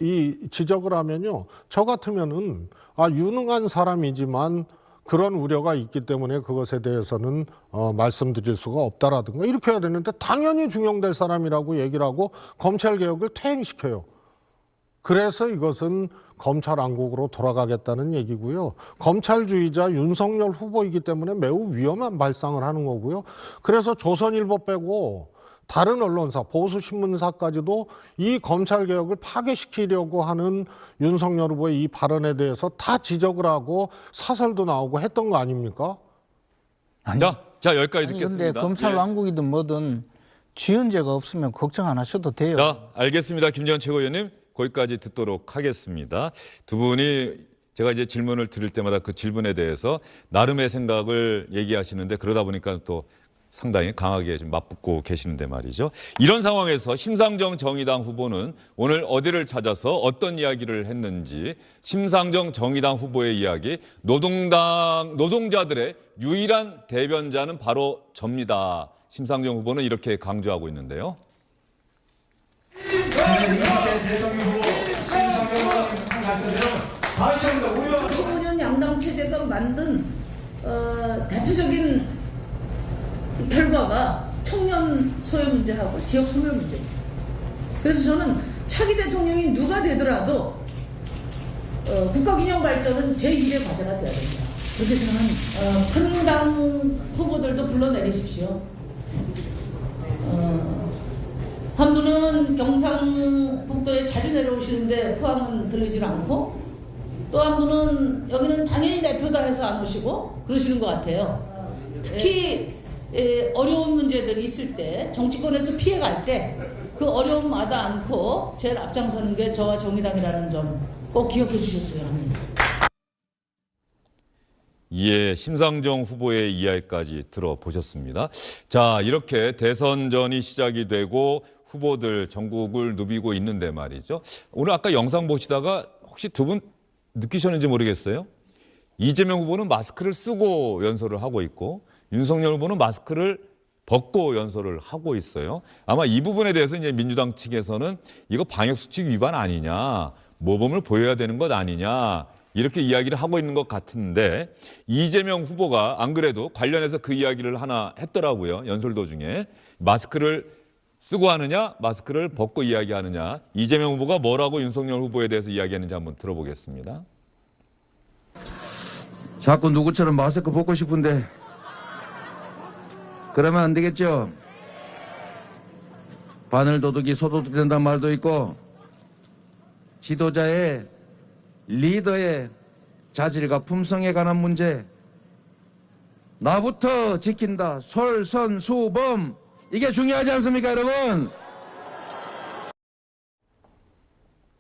이 지적을 하면요. 저 같으면은 유능한 사람이지만 그런 우려가 있기 때문에 그것에 대해서는 말씀드릴 수가 없다라든가 이렇게 해야 되는데 당연히 중용될 사람이라고 얘기를 하고 검찰개혁을 퇴행시켜요. 그래서 이것은 검찰 왕국으로 돌아가겠다는 얘기고요. 검찰주의자 윤석열 후보이기 때문에 매우 위험한 발상을 하는 거고요. 그래서 조선일보 빼고 다른 언론사, 보수신문사까지도 이 검찰개혁을 파괴시키려고 하는 윤석열 후보의 이 발언에 대해서 다 지적을 하고 사설도 나오고 했던 거 아닙니까? 자 여기까지 아니, 듣겠습니다. 근데 검찰 예. 왕국이든 뭐든 지연제가 없으면 걱정 안 하셔도 돼요. 자, 알겠습니다. 김재원 최고위원님, 거기까지 듣도록 하겠습니다. 두 분이 제가 이제 질문을 드릴 때마다 그 질문에 대해서 나름의 생각을 얘기하시는데 그러다 보니까 또 상당히 강하게 좀 맞붙고 계시는데 말이죠. 이런 상황에서 심상정 정의당 후보는 오늘 어디를 찾아서 어떤 이야기를 했는지, 심상정 정의당 후보의 이야기, 노동자들의 유일한 대변자는 바로 접니다. 심상정 후보는 이렇게 강조하고 있는데요. 15년 양당 체제가 만든 대표적인 결과가 청년 소외 문제하고 지역 소멸 문제입니다. 그래서 저는 차기 대통령이 누가 되더라도 국가균형 발전은 제1의 과제가 되어야 됩니다. 그렇게 생각합니다. 큰 당 후보들도 불러내리십시오. 한 분은 경상북도에 자주 내려오시는데 포항은 들리질 않고, 또 한 분은 여기는 당연히 대표다 해서 안 오시고 그러시는 것 같아요. 특히 어려운 문제들이 있을 때, 정치권에서 피해갈 때 그 어려움 마다 않고 제일 앞장서는 게 저와 정의당이라는 점 꼭 기억해 주셨어야 합니다. 예, 심상정 후보의 이야기까지 들어보셨습니다. 자, 이렇게 대선전이 시작이 되고 후보들 전국을 누비고 있는데 말이죠. 오늘 아까 영상 보시다가 혹시 두 분 느끼셨는지 모르겠어요. 이재명 후보는 마스크를 쓰고 연설을 하고 있고 윤석열 후보는 마스크를 벗고 연설을 하고 있어요. 아마 이 부분에 대해서 이제 민주당 측에서는 이거 방역수칙 위반 아니냐, 모범을 보여야 되는 것 아니냐, 이렇게 이야기를 하고 있는 것 같은데, 이재명 후보가 안 그래도 관련해서 그 이야기를 하나 했더라고요. 연설 도중에. 마스크를 쓰고 하느냐, 마스크를 벗고 이야기하느냐, 이재명 후보가 뭐라고 윤석열 후보에 대해서 이야기하는지 한번 들어보겠습니다. 자꾸 누구처럼 마스크 벗고 싶은데 그러면 안 되겠죠. 바늘도둑이 소도둑 된다는 말도 있고, 지도자의 리더의 자질과 품성에 관한 문제, 나부터 지킨다, 솔선수범, 이게 중요하지 않습니까, 여러분?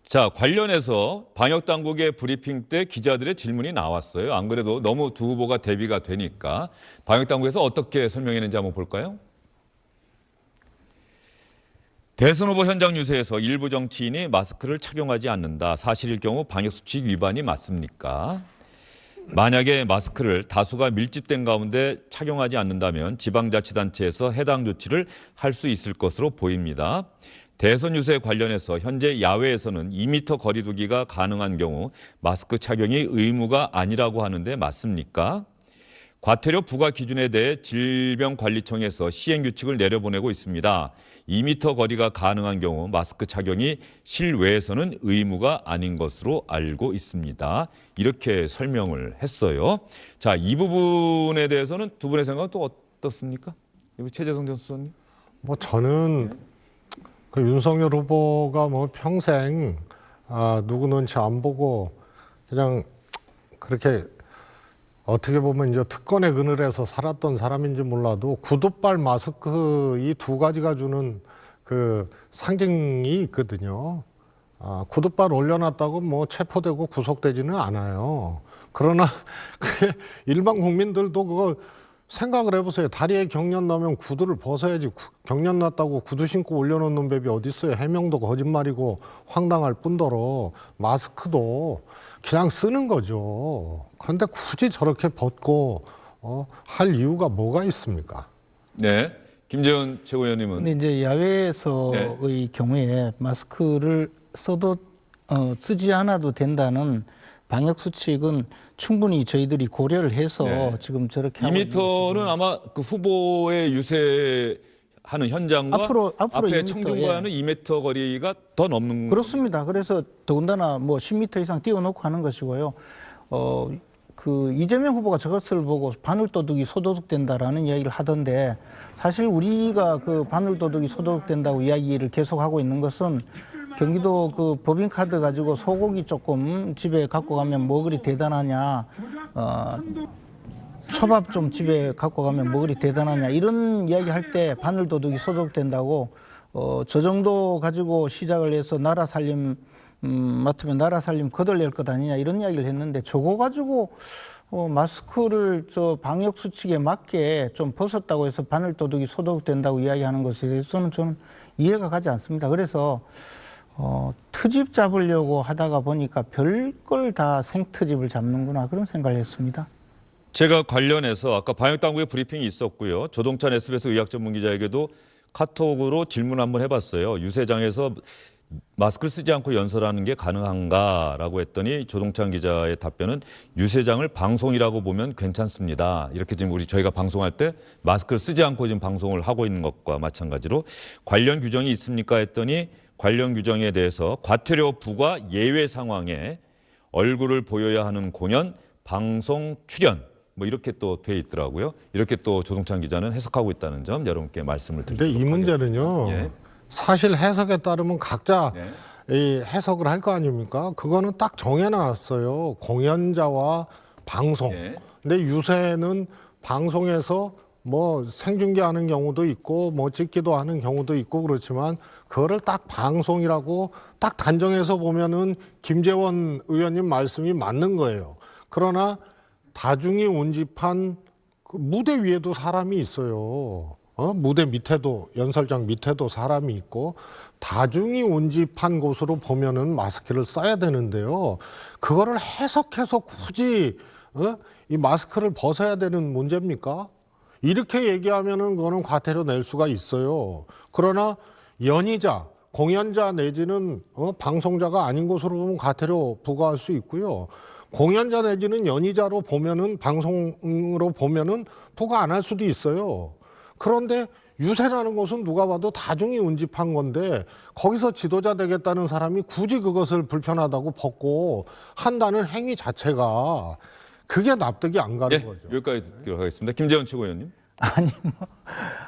자, 관련해서 방역당국의 브리핑 때 기자들의 질문이 나왔어요. 안 그래도 너무 두 후보가 대비가 되니까 방역당국에서 어떻게 설명했는지 한번 볼까요? 대선 후보 현장 유세에서 일부 정치인이 마스크를 착용하지 않는다. 사실일 경우 방역수칙 위반이 맞습니까? 만약에 마스크를 다수가 밀집된 가운데 착용하지 않는다면 지방자치단체에서 해당 조치를 할 수 있을 것으로 보입니다. 대선 유세 관련해서 현재 야외에서는 2m 거리 두기가 가능한 경우 마스크 착용이 의무가 아니라고 하는데 맞습니까? 과태료 부과 기준에 대해 질병관리청에서 시행규칙을 내려보내고 있습니다. 2m 거리가 가능한 경우 마스크 착용이 실외에서는 의무가 아닌 것으로 알고 있습니다. 이렇게 설명을 했어요. 자, 이 부분에 대해서는 두 분의 생각은 또 어떻습니까? 최재성 전 수석님. 뭐 저는 그 윤석열 후보가 뭐 평생 누구 눈치 안 보고 그냥 그렇게 어떻게 보면 이제 특권의 그늘에서 살았던 사람인지 몰라도 구두발 마스크 이 두 가지가 주는 그 상징이 있거든요. 구두발 올려놨다고 뭐 체포되고 구속되지는 않아요. 그러나 그게 일반 국민들도 그거 생각을 해보세요. 다리에 경련 나면 구두를 벗어야지. 경련 났다고 구두 신고 올려놓는 법이 어디 있어요. 해명도 거짓말이고 황당할 뿐더러 마스크도 그냥 쓰는 거죠. 그런데 굳이 저렇게 벗고 할 이유가 뭐가 있습니까? 네, 김재원 최고위원님은. 근데 이제 야외에서의 경우에 마스크를 써도 쓰지 않아도 된다는 방역 수칙은 충분히 저희들이 고려를 해서 네. 지금 저렇게 하고 있는 2m는 아마 그 후보의 유세하는 현장과 앞으로 앞에 2m, 청중과는 2m 거리가 더 넘는 그렇습니다. 그래서 더군다나 뭐 10m 이상 띄워놓고 하는 것이고요. 그 이재명 후보가 저것을 보고 바늘도둑이 소도둑된다라는 이야기를 하던데 사실 우리가 그 바늘도둑이 소도둑된다고 이야기를 계속하고 있는 것은 경기도 그 법인카드 가지고 소고기 조금 집에 갖고 가면 뭐 그리 대단하냐, 초밥 좀 집에 갖고 가면 뭐 그리 대단하냐 이런 이야기 할 때 바늘도둑이 소도둑된다고 저 정도 가지고 시작을 해서 나라 살림 맡으면 나라 살림 거덜낼 것 아니냐 이런 이야기를 했는데 저거 가지고 마스크를 저 방역 수칙에 맞게 좀 벗었다고 해서 바늘도둑이 소독된다고 이야기하는 것에 대해서는 저는 이해가 가지 않습니다. 그래서 트집 잡으려고 하다가 보니까 별걸 다 생트집을 잡는구나 그런 생각을 했습니다. 제가 관련해서 아까 방역당국의 브리핑이 있었고요. 조동찬 SBS 의학전문기자에게도 카톡으로 질문 한번 해봤어요. 유세장에서 마스크를 쓰지 않고 연설하는 게 가능한가라고 했더니 조동찬 기자의 답변은 유세장을 방송이라고 보면 괜찮습니다. 이렇게 지금 저희가 방송할 때 마스크를 쓰지 않고 지금 방송을 하고 있는 것과 마찬가지로 관련 규정이 있습니까 했더니 관련 규정에 대해서 과태료 부과 예외 상황에 얼굴을 보여야 하는 공연, 방송 출연 뭐 이렇게 또 돼 있더라고요. 이렇게 또 조동찬 기자는 해석하고 있다는 점 여러분께 말씀을 드리도록 근데 이 문제는요. 예. 사실 해석에 따르면 각자 네. 이 해석을 할 거 아닙니까? 그거는 딱 정해놨어요. 공연자와 방송. 네. 근데 유세는 방송에서 뭐 생중계하는 경우도 있고 뭐 찍기도 하는 경우도 있고 그렇지만 그거를 딱 방송이라고 딱 단정해서 보면은 김재원 의원님 말씀이 맞는 거예요. 그러나 다중이 운집한 그 무대 위에도 사람이 있어요. 무대 밑에도 연설장 밑에도 사람이 있고 다중이 운집한 곳으로 보면은 마스크를 써야 되는데요. 그거를 해석해서 굳이 이 마스크를 벗어야 되는 문제입니까? 이렇게 얘기하면은 그거는 과태료 낼 수가 있어요. 그러나 연희자, 공연자 내지는 방송자가 아닌 곳으로 보면 과태료 부과할 수 있고요. 공연자 내지는 연희자로 보면은 방송으로 보면은 부과 안 할 수도 있어요. 그런데 유세라는 것은 누가 봐도 다중이 운집한 건데 거기서 지도자 되겠다는 사람이 굳이 그것을 불편하다고 벗고 한다는 행위 자체가 그게 납득이 안 가는 거죠. 여기까지 듣도록 하겠습니다. 김재원 최고위원님.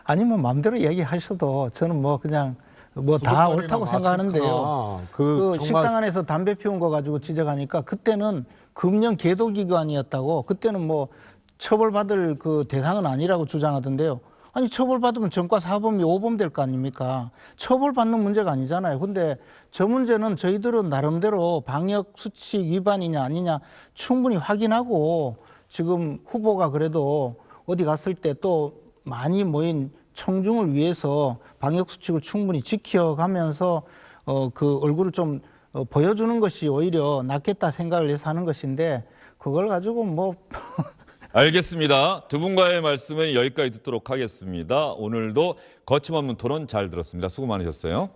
아니 뭐 마음대로 얘기하셔도 저는 뭐 그냥 뭐 다 옳다고 생각하는데요. 그 식당 안에서 담배 피운 거 가지고 지적하니까 그때는 금연 계도기관이었다고 그때는 뭐 처벌받을 그 대상은 아니라고 주장하던데요. 아니 처벌받으면 전과 사범이 5범 될 거 아닙니까? 처벌받는 문제가 아니잖아요. 근데 저 문제는 저희들은 나름대로 방역 수칙 위반이냐 아니냐 충분히 확인하고 지금 후보가 그래도 어디 갔을 때 또 많이 모인 청중을 위해서 방역 수칙을 충분히 지켜가면서 그 얼굴을 좀 보여주는 것이 오히려 낫겠다 생각을 해서 하는 것인데 그걸 가지고 뭐 알겠습니다. 두 분과의 말씀은 여기까지 듣도록 하겠습니다. 오늘도 거침없는 토론 잘 들었습니다. 수고 많으셨어요.